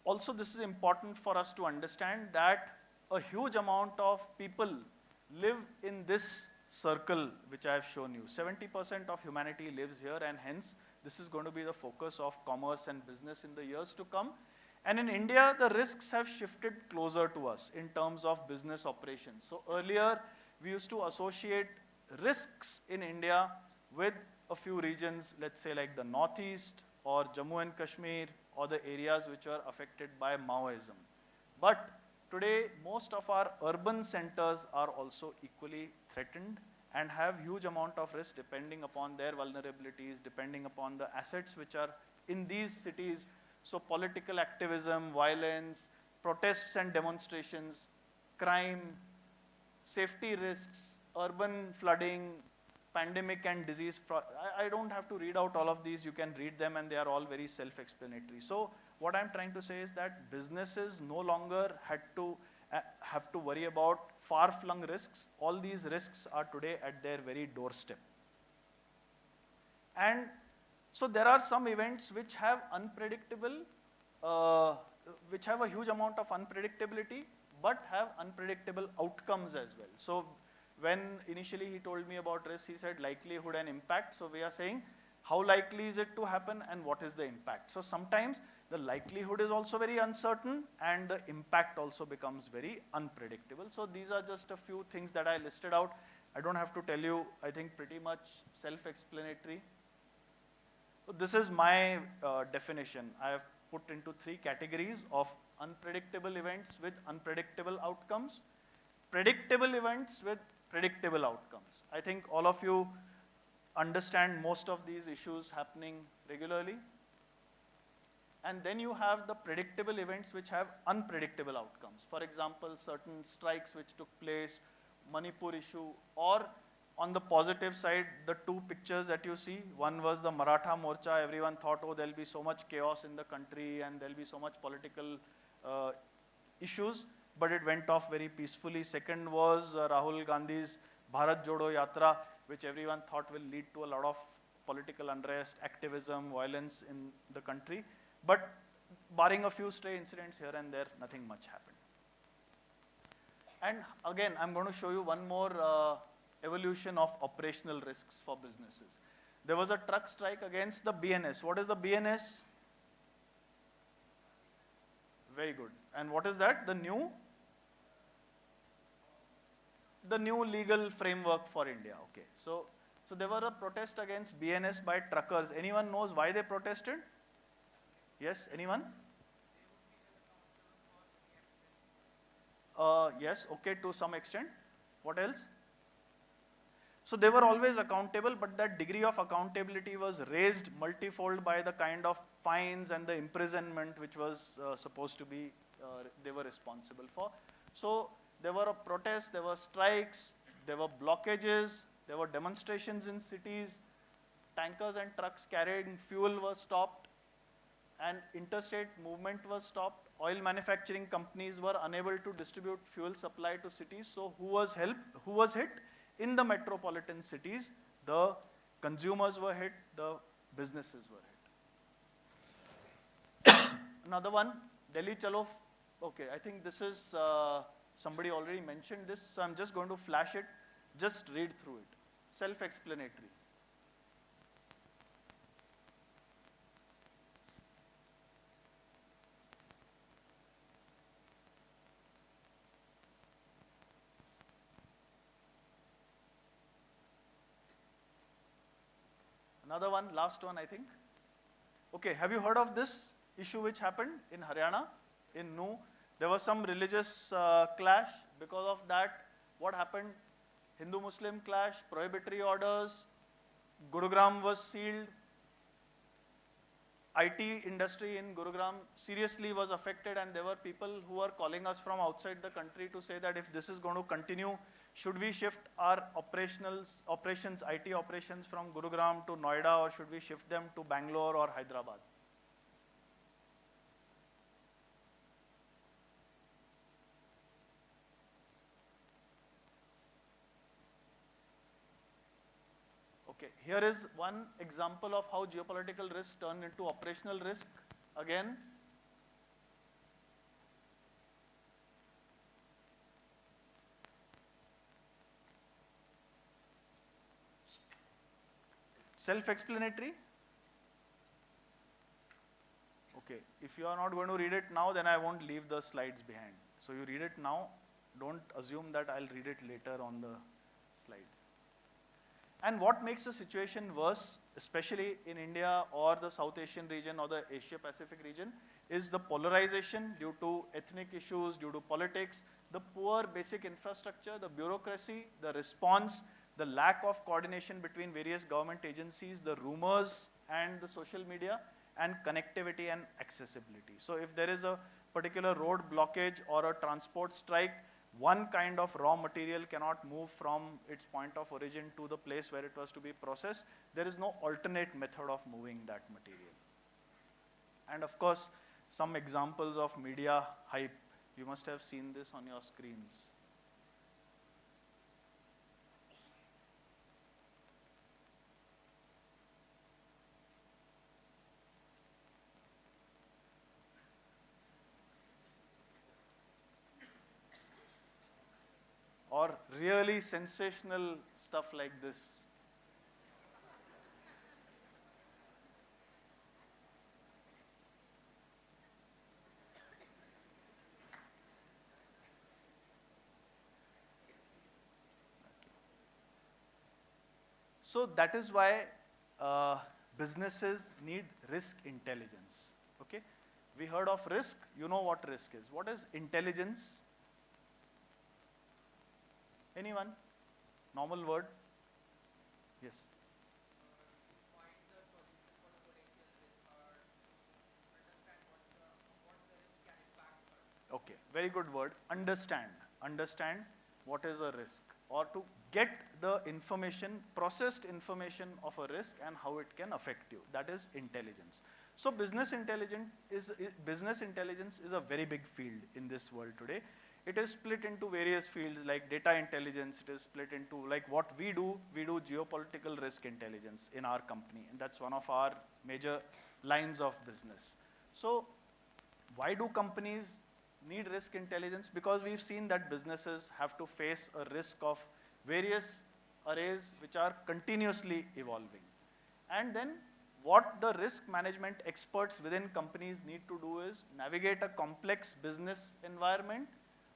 also this is important for us to understand that a huge amount of people live in this circle which I have shown you. 70% of humanity lives here, and hence this is going to be the focus of commerce and business in the years to come. And in India, the risks have shifted closer to us in terms of business operations. So earlier, we used to associate risks in India with a few regions, let's say like the Northeast or Jammu and Kashmir, or the areas which are affected by Maoism. But today, most of our urban centers are also equally threatened and have huge amount of risk depending upon their vulnerabilities, depending upon the assets which are in these cities. So political activism, violence, protests and demonstrations, crime, safety risks, urban flooding, pandemic and disease. I don't have to read out all of these. You can read them, and they are all very self-explanatory. So what I'm trying to say is that businesses no longer have to worry about far-flung risks. All these risks are today at their very doorstep. And so there are some events which have which have a huge amount of unpredictability, but have unpredictable outcomes as well. So when initially he told me about risk, he said likelihood and impact. So we are saying how likely is it to happen and what is the impact. So sometimes the likelihood is also very uncertain and the impact also becomes very unpredictable. So these are just a few things that I listed out. I don't have to tell you, I think pretty much self-explanatory. So this is my definition. I have put into 3 categories of unpredictable events with unpredictable outcomes, predictable events with predictable outcomes. I think all of you understand most of these issues happening regularly. And then you have the predictable events which have unpredictable outcomes. For example, certain strikes which took place, Manipur issue, or on the positive side, the 2 pictures that you see, one was the Maratha Morcha. Everyone thought, oh, there'll be so much chaos in the country and there'll be so much political issues, but it went off very peacefully. Second was Rahul Gandhi's Bharat Jodo Yatra, which everyone thought will lead to a lot of political unrest, activism, violence in the country. But barring a few stray incidents here and there, nothing much happened. And again, I'm going to show you one more evolution of operational risks for businesses. There was a truck strike against the BNS. What is the BNS? Very good. And what is that? The new legal framework for India. Okay. So there were a protest against BNS by truckers. Anyone knows why they protested? Yes, anyone? Yes, okay, to some extent. What else? So they were always accountable, but that degree of accountability was raised multifold by the kind of fines and the imprisonment which was supposed to be, they were responsible for. So there were protests, there were strikes, there were blockages, there were demonstrations in cities, tankers and trucks carrying fuel were stopped, and interstate movement was stopped. Oil manufacturing companies were unable to distribute fuel supply to cities. So who was hit? In the metropolitan cities, the consumers were hit, the businesses were hit. Another one, Delhi Chalo. Okay, I think this is, somebody already mentioned this, so I'm just going to flash it. Just read through it. Self-explanatory. Another one, last one, I think. Okay, have you heard of this issue which happened in Haryana, in Nu? There was some religious clash. Because of that, what happened? Hindu-Muslim clash, prohibitory orders, Gurugram was sealed. IT industry in Gurugram seriously was affected, and there were people who were calling us from outside the country to say that if this is going to continue, should we shift our operations, IT operations from Gurugram to Noida, or should we shift them to Bangalore or Hyderabad? Okay, here is one example of how geopolitical risk turned into operational risk. Again, self-explanatory. Okay, if you are not going to read it now, then I won't leave the slides behind. So you read it now, don't assume that I'll read it later on the slides. And what makes the situation worse, especially in India or the South Asian region or the Asia Pacific region, is the polarization due to ethnic issues, due to politics, the poor basic infrastructure, the bureaucracy, the response, the lack of coordination between various government agencies, the rumors and the social media, and connectivity and accessibility. So if there is a particular road blockage or a transport strike, one kind of raw material cannot move from its point of origin to the place where it was to be processed. There is no alternate method of moving that material. And of course, some examples of media hype. You must have seen this on your screens. Or really sensational stuff like this. So that is why businesses need risk intelligence. Okay, we heard of risk. You know what risk is. What is intelligence? Anyone? Normal word? Yes. Okay, very good word. Understand. Understand what is a risk, or to get the information, processed information of a risk and how it can affect you. That is intelligence. So business intelligence is a very big field in this world today. It is split into various fields like data intelligence. It is split into, like what we do geopolitical risk intelligence in our company, and that's one of our major lines of business. So why do companies need risk intelligence? Because we've seen that businesses have to face a risk of various arrays which are continuously evolving. And then what the risk management experts within companies need to do is navigate a complex business environment,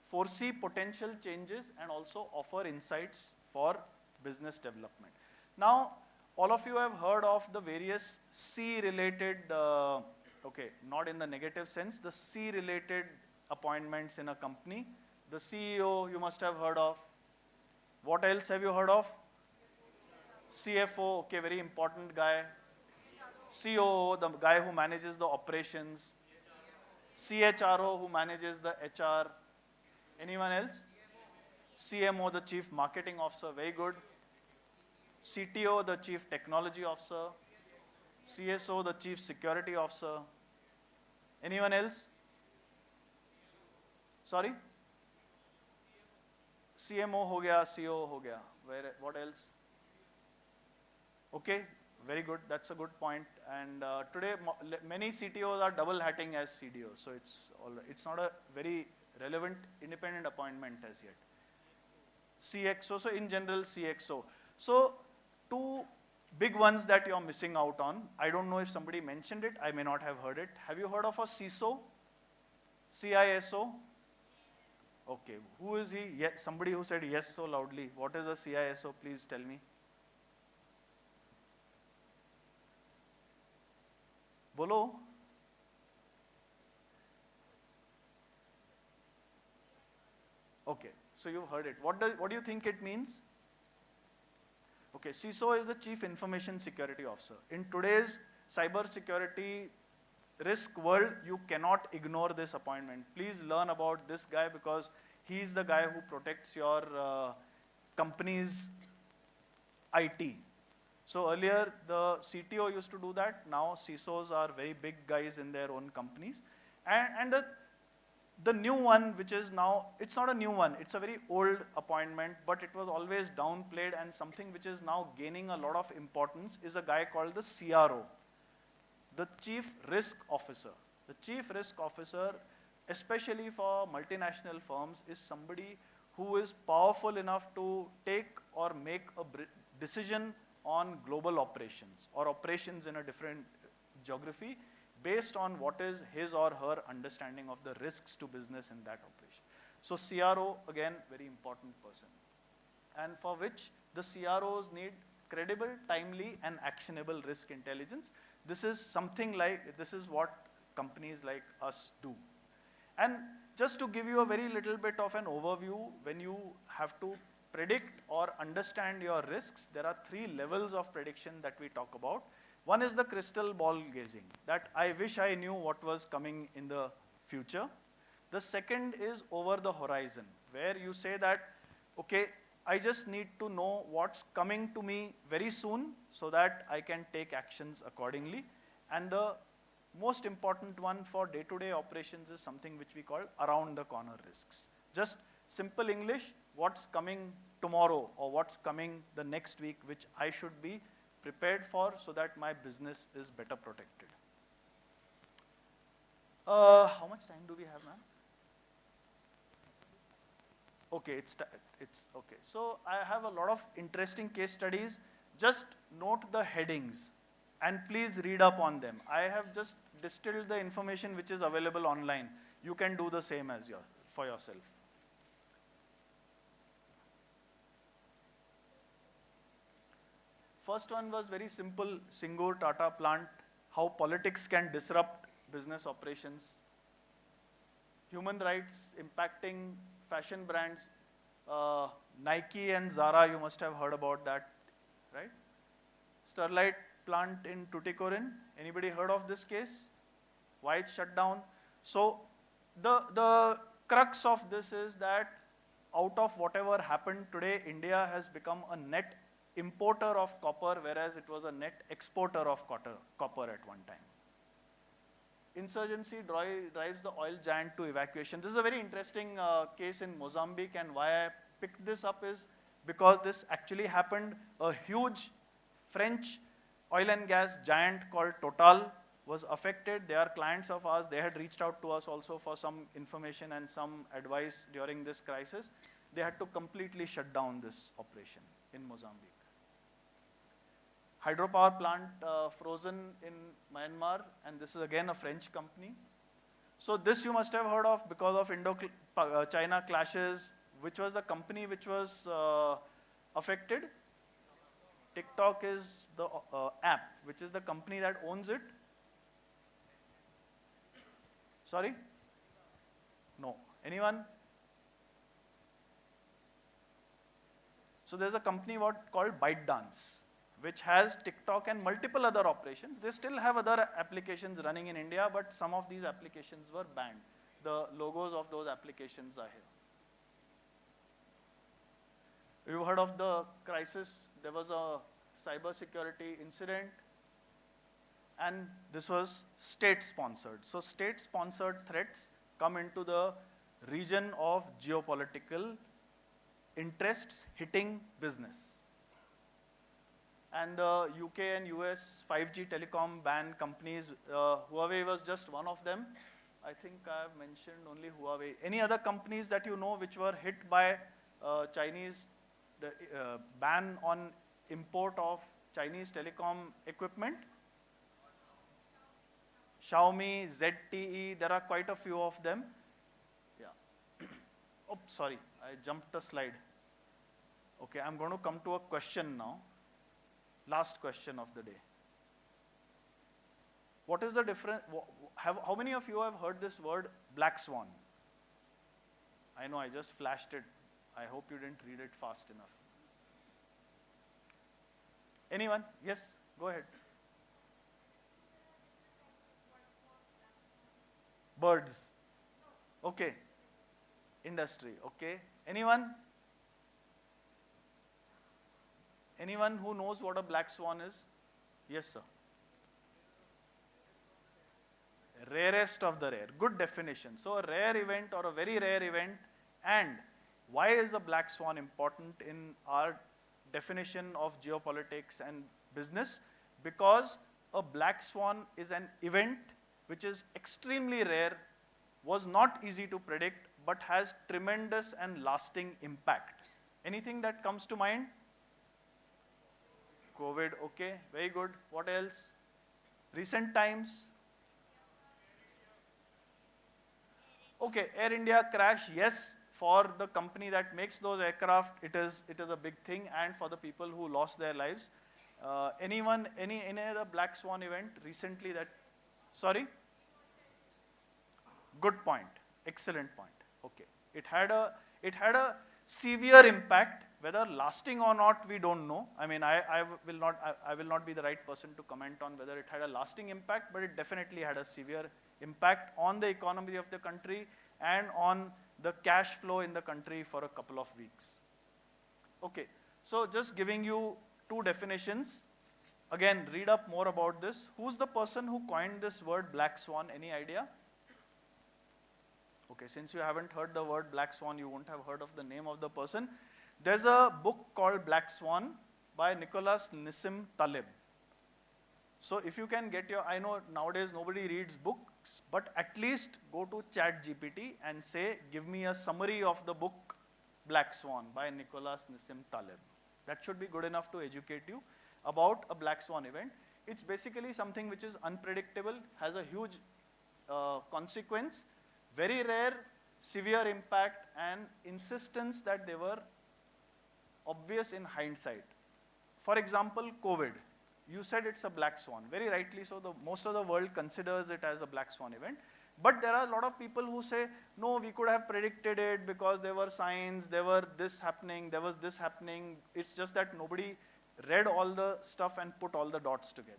foresee potential changes, and also offer insights for business development. Now, all of you have heard of the various C-related, okay, not in the negative sense, the C-related appointments in a company. The CEO you must have heard of. What else have you heard of? CFO, okay, very important guy. COO, the guy who manages the operations. CHRO, who manages the HR. Anyone else? CMO, the Chief Marketing Officer, very good. CTO, the Chief Technology Officer. CSO, the Chief Security Officer. Anyone else? Sorry? CMO ho gaya, CO ho gaya. What else? Okay, very good. That's a good point. And today, many CTOs are double hatting as CDOs. So it's not a very relevant independent appointment as yet. CXO, so in general CXO. So two big ones that you're missing out on. I don't know if somebody mentioned it. I may not have heard it. Have you heard of a CISO? CISO? Okay, who is he? Yes, somebody who said yes so loudly. What is a CISO? Please tell me. Bolo? Okay, so you've heard it. What do you think it means? Okay, CISO is the Chief Information Security Officer. In today's cyber security risk world, you cannot ignore this appointment. Please learn about this guy because he's the guy who protects your company's IT. So earlier, the CTO used to do that. Now CISOs are very big guys in their own companies. And the new one, which is now, it's not a new one, it's a very old appointment, but it was always downplayed, and something which is now gaining a lot of importance is a guy called the CRO, the Chief Risk Officer. The Chief Risk Officer, especially for multinational firms, is somebody who is powerful enough to take or make a decision on global operations or operations in a different geography, based on what is his or her understanding of the risks to business in that operation. So CRO, again, very important person. And for which the CROs need credible, timely, and actionable risk intelligence. This is something like, this is what companies like us do. And just to give you a very little bit of an overview, when you have to predict or understand your risks, there are 3 levels of prediction that we talk about. One is the crystal ball gazing, that I wish I knew what was coming in the future. The second is over the horizon, where you say that, okay, I just need to know what's coming to me very soon so that I can take actions accordingly. And the most important one for day-to-day operations is something which we call around the corner risks. Just simple English, what's coming tomorrow or what's coming the next week, which I should be prepared for so that my business is better protected. How much time do we have, ma'am? Okay, it's okay. So I have a lot of interesting case studies. Just note the headings and please read up on them. I have just distilled the information which is available online. You can do the same as for yourself. First one was very simple, Singur Tata plant, how politics can disrupt business operations. Human rights impacting fashion brands. Nike and Zara, you must have heard about that, right? Sterlite plant in Tuticorin, anybody heard of this case? Why it shut down? So the crux of this is that out of whatever happened today, India has become a net importer of copper, whereas it was a net exporter of copper at one time. Insurgency drives the oil giant to evacuation. This is a very interesting case in Mozambique, and why I picked this up is because this actually happened. A huge French oil and gas giant called Total was affected. They are clients of ours. They had reached out to us also for some information and some advice during this crisis. They had to completely shut down this operation in Mozambique. Hydropower plant frozen in Myanmar, and this is again a French company. So this you must have heard of because of Indo-China clashes. Which was the company which was affected? TikTok is the app. Which is the company that owns it? Sorry? No. Anyone? So there's a company called ByteDance, which has TikTok and multiple other operations. They still have other applications running in India, but some of these applications were banned. The logos of those applications are here. You've heard of the crisis. There was a cybersecurity incident, and this was state-sponsored. So state-sponsored threats come into the region of geopolitical interests hitting business. And the UK and US 5G telecom ban companies, Huawei was just one of them. I think I have mentioned only Huawei. Any other companies that you know which were hit by Chinese ban on import of Chinese telecom equipment? Xiaomi, ZTE, there are quite a few of them. Yeah. Oops, sorry, I jumped a slide. Okay, I'm going to come to a question now. Last question of the day. What is the difference? How many of you have heard this word black swan? I know I just flashed it. I hope you didn't read it fast enough. Anyone? Yes, go ahead. Birds. Okay. Industry. Okay. Anyone? Anyone who knows what a black swan is? Yes, sir. Rarest of the rare. Good definition. So a rare event or a very rare event. And why is a black swan important in our definition of geopolitics and business? Because a black swan is an event which is extremely rare, was not easy to predict, but has tremendous and lasting impact. Anything that comes to mind? COVID, okay, very good. What else? Recent times? Okay, Air India crash, yes, for the company that makes those aircraft, it is a big thing, and for the people who lost their lives. Any other black swan event recently that, sorry? Good point, excellent point, okay. It had a severe impact, whether lasting or not, we don't know. I mean, I will not be the right person to comment on whether it had a lasting impact, but it definitely had a severe impact on the economy of the country and on the cash flow in the country for a couple of weeks. Okay, so just giving you two definitions. Again, read up more about this. Who's the person who coined this word black swan? Any idea? Okay, since you haven't heard the word black swan, you won't have heard of the name of the person. There's a book called Black Swan by Nicholas Nissim Taleb. So if you can get I know nowadays nobody reads books, but at least go to ChatGPT and say, give me a summary of the book Black Swan by Nicholas Nissim Taleb. That should be good enough to educate you about a black swan event. It's basically something which is unpredictable, has a huge consequence, very rare, severe impact, and insistence that they were obvious in hindsight. For example, COVID. You said it's a black swan. Very rightly so, most of the world considers it as a black swan event. But there are a lot of people who say, no, we could have predicted it because there were signs, there were this happening, there was this happening. It's just that nobody read all the stuff and put all the dots together.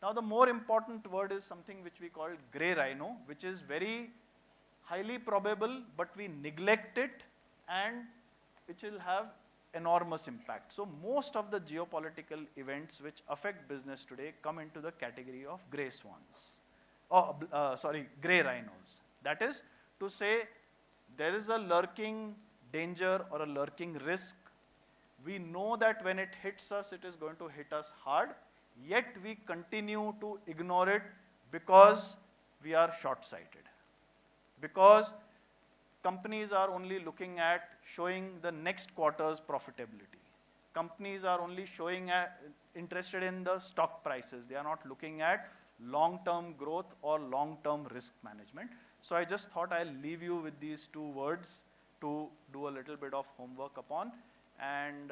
Now the more important word is something which we call grey rhino, which is very highly probable, but we neglect it and which will have enormous impact. So most of the geopolitical events which affect business today come into the category of grey swans. Grey rhinos. That is to say, there is a lurking danger or a lurking risk. We know that when it hits us, it is going to hit us hard, yet we continue to ignore it because we are short-sighted. Because companies are only looking at showing the next quarter's profitability. Companies are only interested in the stock prices. They are not looking at long-term growth or long-term risk management. So I just thought I'll leave you with these two words to do a little bit of homework upon. And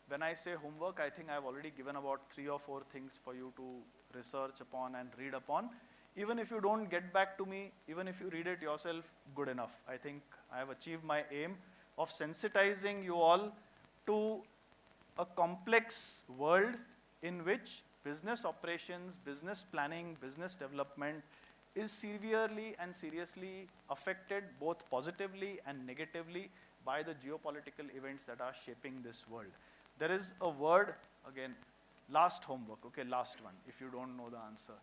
when I say homework, I think I've already given about 3 or 4 things for you to research upon and read upon. Even if you don't get back to me, even if you read it yourself, good enough. I think I have achieved my aim of sensitizing you all to a complex world in which business operations, business planning, business development is severely and seriously affected both positively and negatively by the geopolitical events that are shaping this world. There is a word, again, last homework, okay, last one, if you don't know the answer.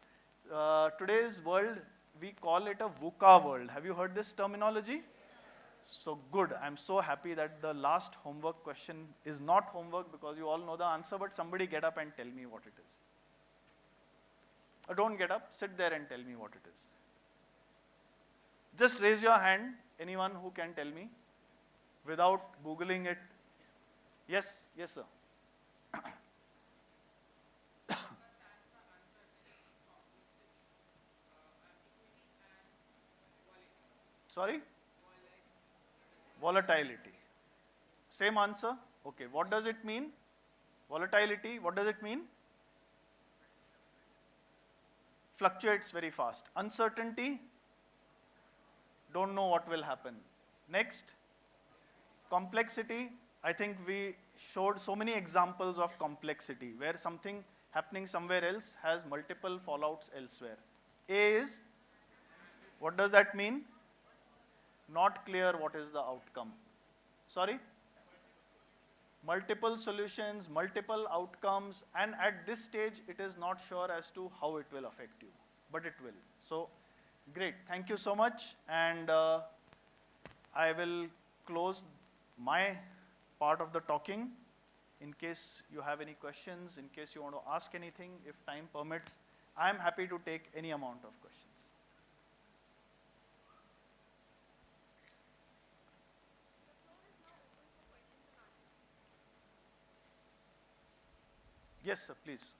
Today's world, we call it a VUCA world. Have you heard this terminology? So good, I'm so happy that the last homework question is not homework because you all know the answer, but somebody get up and tell me what it is. Or don't get up, sit there and tell me what it is. Just raise your hand, anyone who can tell me, without Googling it. Yes, yes sir. Sorry? Volatility. Same answer? Okay, what does it mean? Volatility, what does it mean? Fluctuates very fast. Uncertainty, don't know what will happen. Next, complexity, I think we showed so many examples of complexity where something happening somewhere else has multiple fallouts elsewhere. A is, what does that mean? Not clear what is the outcome. Sorry? Multiple solutions, multiple outcomes, and at this stage, it is not sure as to how it will affect you, but it will. So, great, thank you so much, and I will close my part of the talking. In case you have any questions, in case you want to ask anything, if time permits, I am happy to take any amount of questions. Yes, sir, please.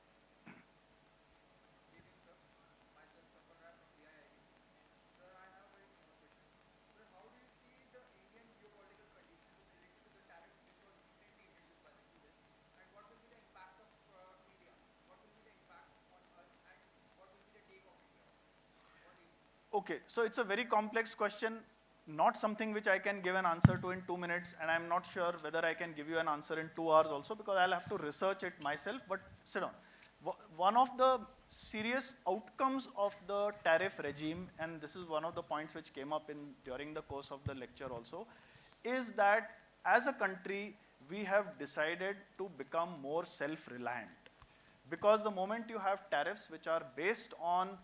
Okay, so it's a very complex question, not something which I can give an answer to in 2 minutes, and I'm not sure whether I can give you an answer in 2 hours also, because I'll have to research it myself, but sit down. One of the serious outcomes of the tariff regime, and this is one of the points which came up during the course of the lecture also, is that as a country, we have decided to become more self-reliant. Because the moment you have tariffs which are based on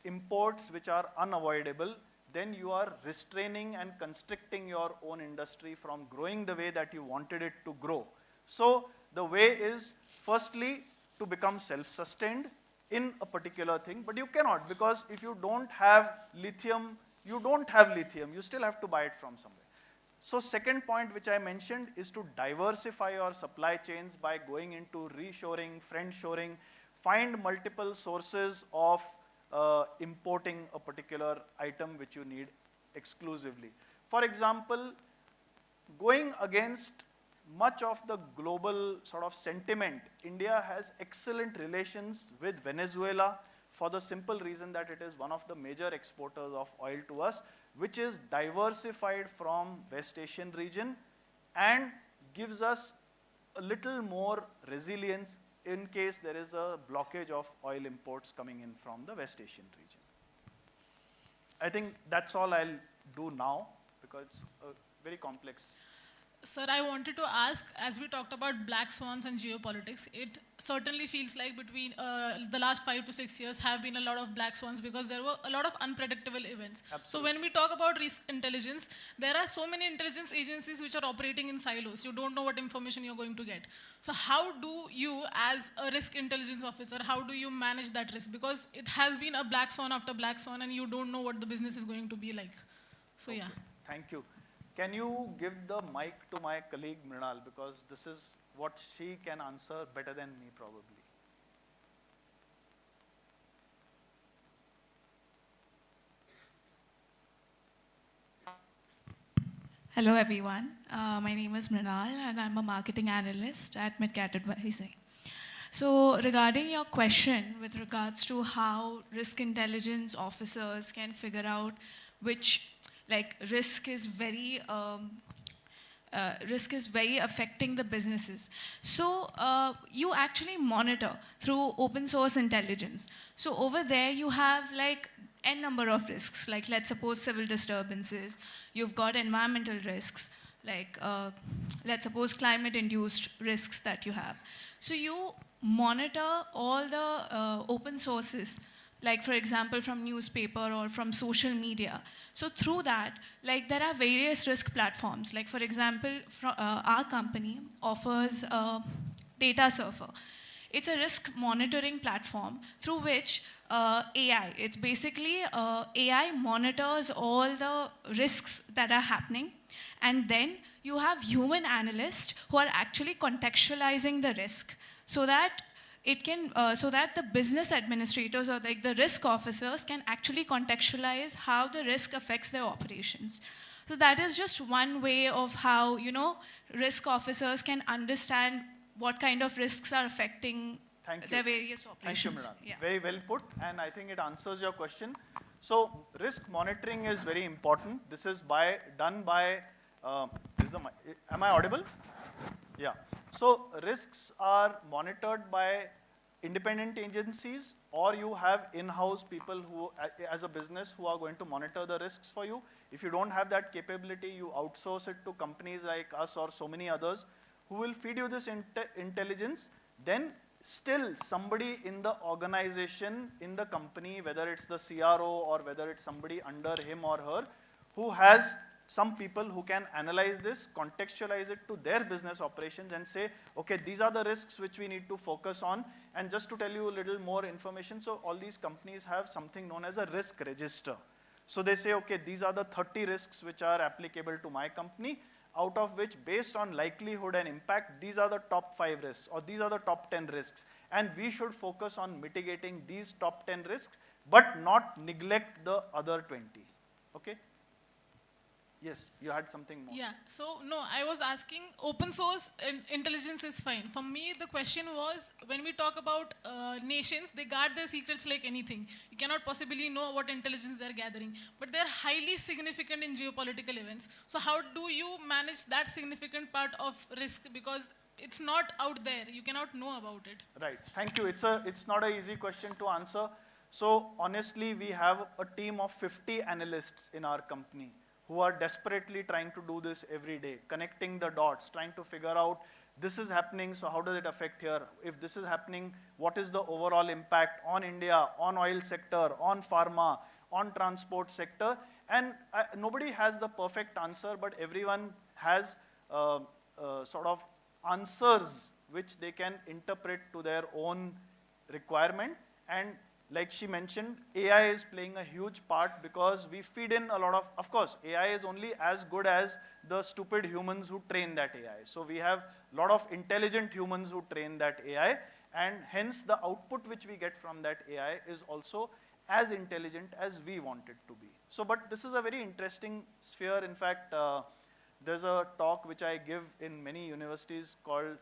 imports which are unavoidable, then you are restraining and constricting your own industry from growing the way that you wanted it to grow. So the way is, firstly, to become self-sustained in a particular thing, but you cannot, because if you don't have lithium, you don't have lithium, you still have to buy it from somewhere. So second point which I mentioned is to diversify your supply chains by going into reshoring, friendshoring, find multiple sources of importing a particular item which you need exclusively. For example, going against much of the global sort of sentiment, India has excellent relations with Venezuela for the simple reason that it is one of the major exporters of oil to us, which is diversified from West Asian region and gives us a little more resilience in case there is a blockage of oil imports coming in from the West Asian region. I think that's all I'll do now, because it's a very complex. Sir, I wanted to ask, as we talked about black swans and geopolitics, it certainly feels like between the last 5 to 6 years have been a lot of black swans because there were a lot of unpredictable events. Absolutely. So when we talk about risk intelligence, there are so many intelligence agencies which are operating in silos. You don't know what information you're going to get. So how do you, as a risk intelligence officer, how do you manage that risk? Because it has been a black swan after black swan and you don't know what the business is going to be like. So Okay. yeah. Thank you. Can you give the mic to my colleague Mrinal, because this is what she can answer better than me probably. Hello everyone, my name is Mrinal and I'm a marketing analyst at Midcat Advising. So regarding your question with regards to how risk intelligence officers can figure out which risk is very affecting the businesses. So you actually monitor through open source intelligence. So over there you have n number of risks, like let's suppose civil disturbances, you've got environmental risks, let's suppose climate-induced risks that you have. So you monitor all the open sources, like for example from newspaper or from social media. So through that, there are various risk platforms. Like for example, our company offers Data Surfer. It's a risk monitoring platform through which AI, it's basically AI monitors all the risks that are happening, and then you have human analysts who are actually contextualizing the risk so that it can, so that the business administrators or the risk officers can actually contextualize how the risk affects their operations. So that is just one way of how, risk officers can understand what kind of risks are affecting their various operations. Thank you, Mrinal. Very well put, and I think it answers your question. So risk monitoring is very important. This is done by, am I audible? Yeah. So risks are monitored by independent agencies, or you have in-house people who, as a business, who are going to monitor the risks for you. If you don't have that capability, you outsource it to companies like us or so many others who will feed you this intelligence. Then still somebody in the organization, in the company, whether it's the CRO or whether it's somebody under him or her, who has some people who can analyze this, contextualize it to their business operations and say, okay, these are the risks which we need to focus on. And just to tell you a little more information, so all these companies have something known as a risk register. So they say, okay, these are the 30 risks which are applicable to my company, out of which, based on likelihood and impact, these are the top 5 risks, or these are the top 10 risks. And we should focus on mitigating these top 10 risks, but not neglect the other 20. Okay? Yes, you had something more. Yeah, so no, I was asking open source intelligence is fine. For me, the question was, when we talk about nations, they guard their secrets like anything. You cannot possibly know what intelligence they're gathering, but they're highly significant in geopolitical events. So how do you manage that significant part of risk? Because it's not out there, you cannot know about it. Right, thank you. It's not an easy question to answer. So honestly, we have a team of 50 analysts in our company who are desperately trying to do this every day, connecting the dots, trying to figure out, this is happening, so how does it affect here? If this is happening, what is the overall impact on India, on oil sector, on pharma, on transport sector? And nobody has the perfect answer, but everyone has sort of answers which they can interpret to their own requirement. And like she mentioned, AI is playing a huge part because we feed in a lot of course, AI is only as good as the stupid humans who train that AI. So we have a lot of intelligent humans who train that AI, and hence the output which we get from that AI is also as intelligent as we want it to be. So, but this is a very interesting sphere. In fact, there's a talk which I give in many universities called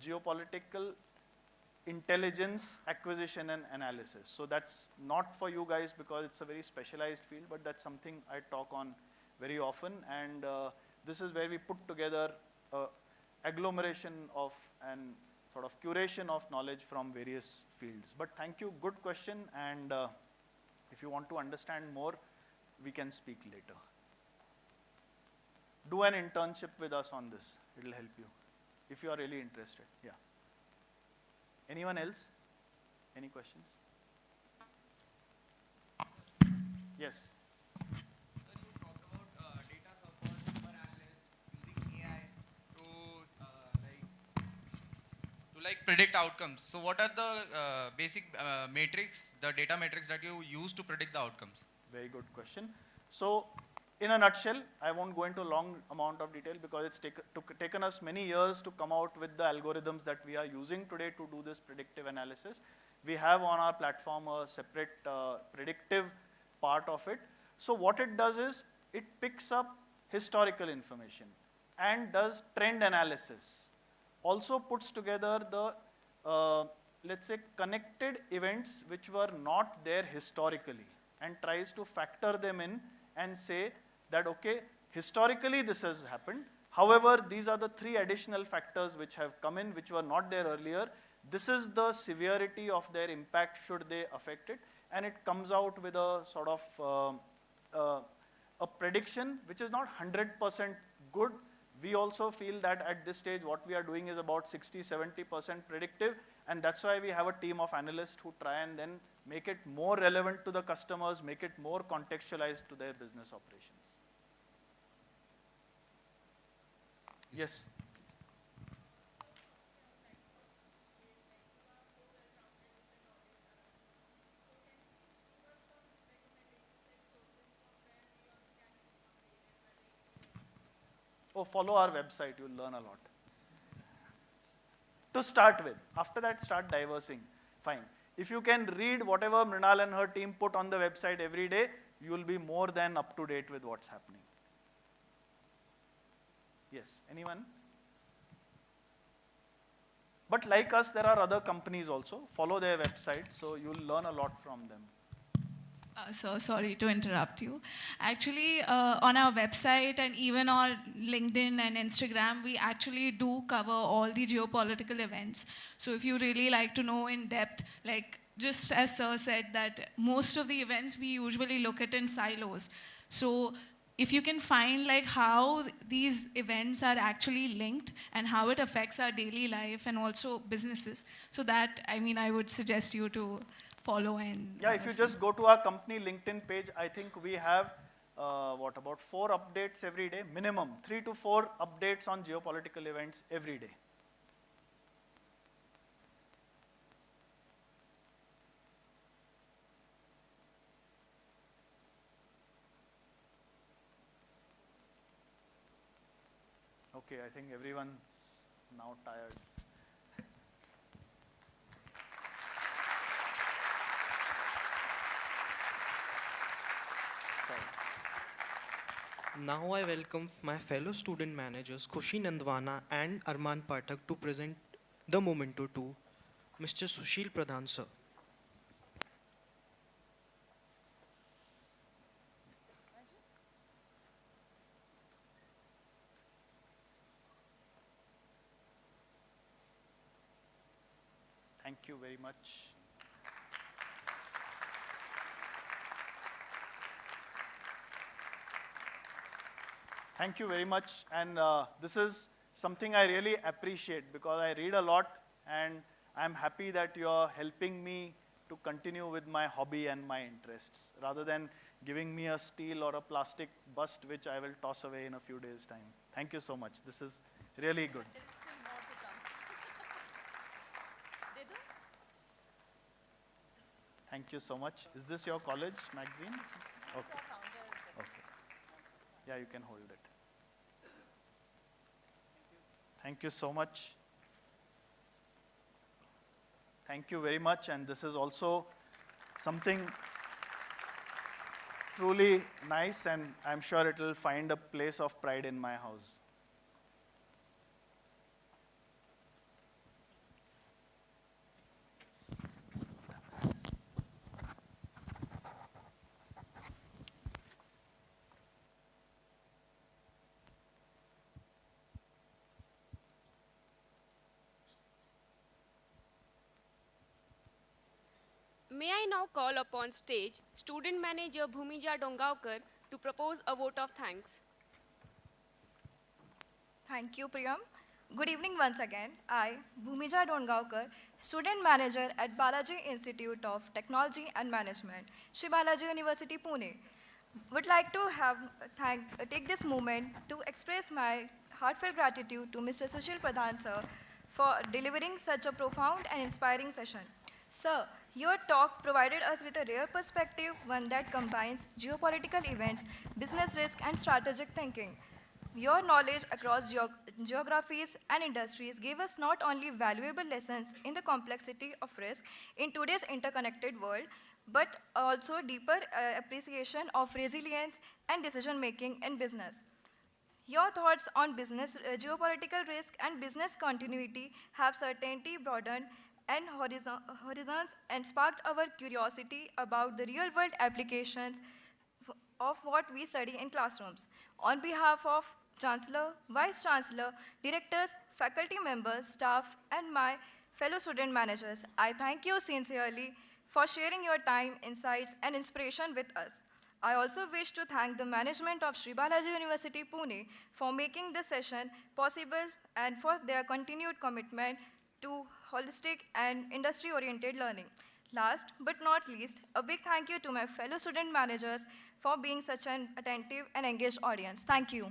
Geopolitical Intelligence Acquisition and Analysis. So that's not for you guys because it's a very specialized field, but that's something I talk on very often. And this is where we put together agglomeration of and sort of curation of knowledge from various fields. But thank you, good question. And if you want to understand more, we can speak later. Do an internship with us on this. It'll help you if you are really interested. Yeah. Anyone else? Any questions? Yes. Sir, you talked about data support, super analyst using AI to predict outcomes. So what are the basic matrix, the data matrix that you use to predict the outcomes? Very good question. So in a nutshell, I won't go into a long amount of detail because it's taken us many years to come out with the algorithms that we are using today to do this predictive analysis. We have on our platform a separate predictive part of it. So what it does is, it picks up historical information and does trend analysis. Also puts together the, let's say, connected events which were not there historically and tries to factor them in and say that, okay, historically this has happened. However, these are the 3 additional factors which have come in, which were not there earlier. This is the severity of their impact should they affect it. And it comes out with a sort of a prediction which is not 100% good. We also feel that at this stage what we are doing is about 60–70% predictive, and that's why we have a team of analysts who try and then make it more relevant to the customers, make it more contextualized to their business operations. Yes. Oh, follow our website, you'll learn a lot. To start with, after that start diversing, fine. If you can read whatever Mrinal and her team put on the website every day, you will be more than up to date with what's happening. Yes, anyone? But like us, there are other companies also. Follow their website, so you'll learn a lot from them. So sorry to interrupt you. Actually, on our website and even on LinkedIn and Instagram, we actually do cover all the geopolitical events. So if you really like to know in depth, like just as Sir said, that most of the events we usually look at in silos. So if you can find like how these events are actually linked and how it affects our daily life and also businesses, so that, I mean, I would suggest you to follow and Yeah, if you just go to our company LinkedIn page, I think we have, about 4 updates every day, minimum 3 to 4 updates on geopolitical events every day. Okay, I think everyone's now tired. Sorry. Now I welcome my fellow student managers Khushi Nandwana and Arman Pathak to present the memento to Mr. Sushil Pradhan, sir. Thank you very much. Thank you very much. And this is something I really appreciate because I read a lot and I'm happy that you're helping me to continue with my hobby and my interests rather than giving me a steel or a plastic bust which I will toss away in a few days' time. Thank you so much. This is really good. Thank you so much. Is this your college magazine? Okay. Okay. Yeah, you can hold it. Thank you so much. Thank you very much. And this is also something truly nice, and I'm sure it will find a place of pride in my house. May I now call upon stage student manager Bhumija Dongaonkar to propose a vote of thanks. Thank you, Priyam. Good evening once again. I, Bhumija Dongaonkar, student manager at Balaji Institute of Technology and Management, Shri Balaji University, Pune, would like to take this moment to express my heartfelt gratitude to Mr. Sushil Pradhan, sir, for delivering such a profound and inspiring session. Sir, your talk provided us with a rare perspective, one that combines geopolitical events, business risk, and strategic thinking. Your knowledge across geographies and industries gave us not only valuable lessons in the complexity of risk in today's interconnected world, but also deeper appreciation of resilience and decision-making in business. Your thoughts on business, geopolitical risk and business continuity have certainly broadened and horizons and sparked our curiosity about the real-world applications of what we study in classrooms. On behalf of Chancellor, Vice Chancellor, directors, faculty members, staff, and my fellow student managers, I thank you sincerely for sharing your time, insights, and inspiration with us. I also wish to thank the management of Sri Balaji University, Pune for making this session possible and for their continued commitment to holistic and industry-oriented learning. Last but not least, a big thank you to my fellow student managers for being such an attentive and engaged audience. Thank you.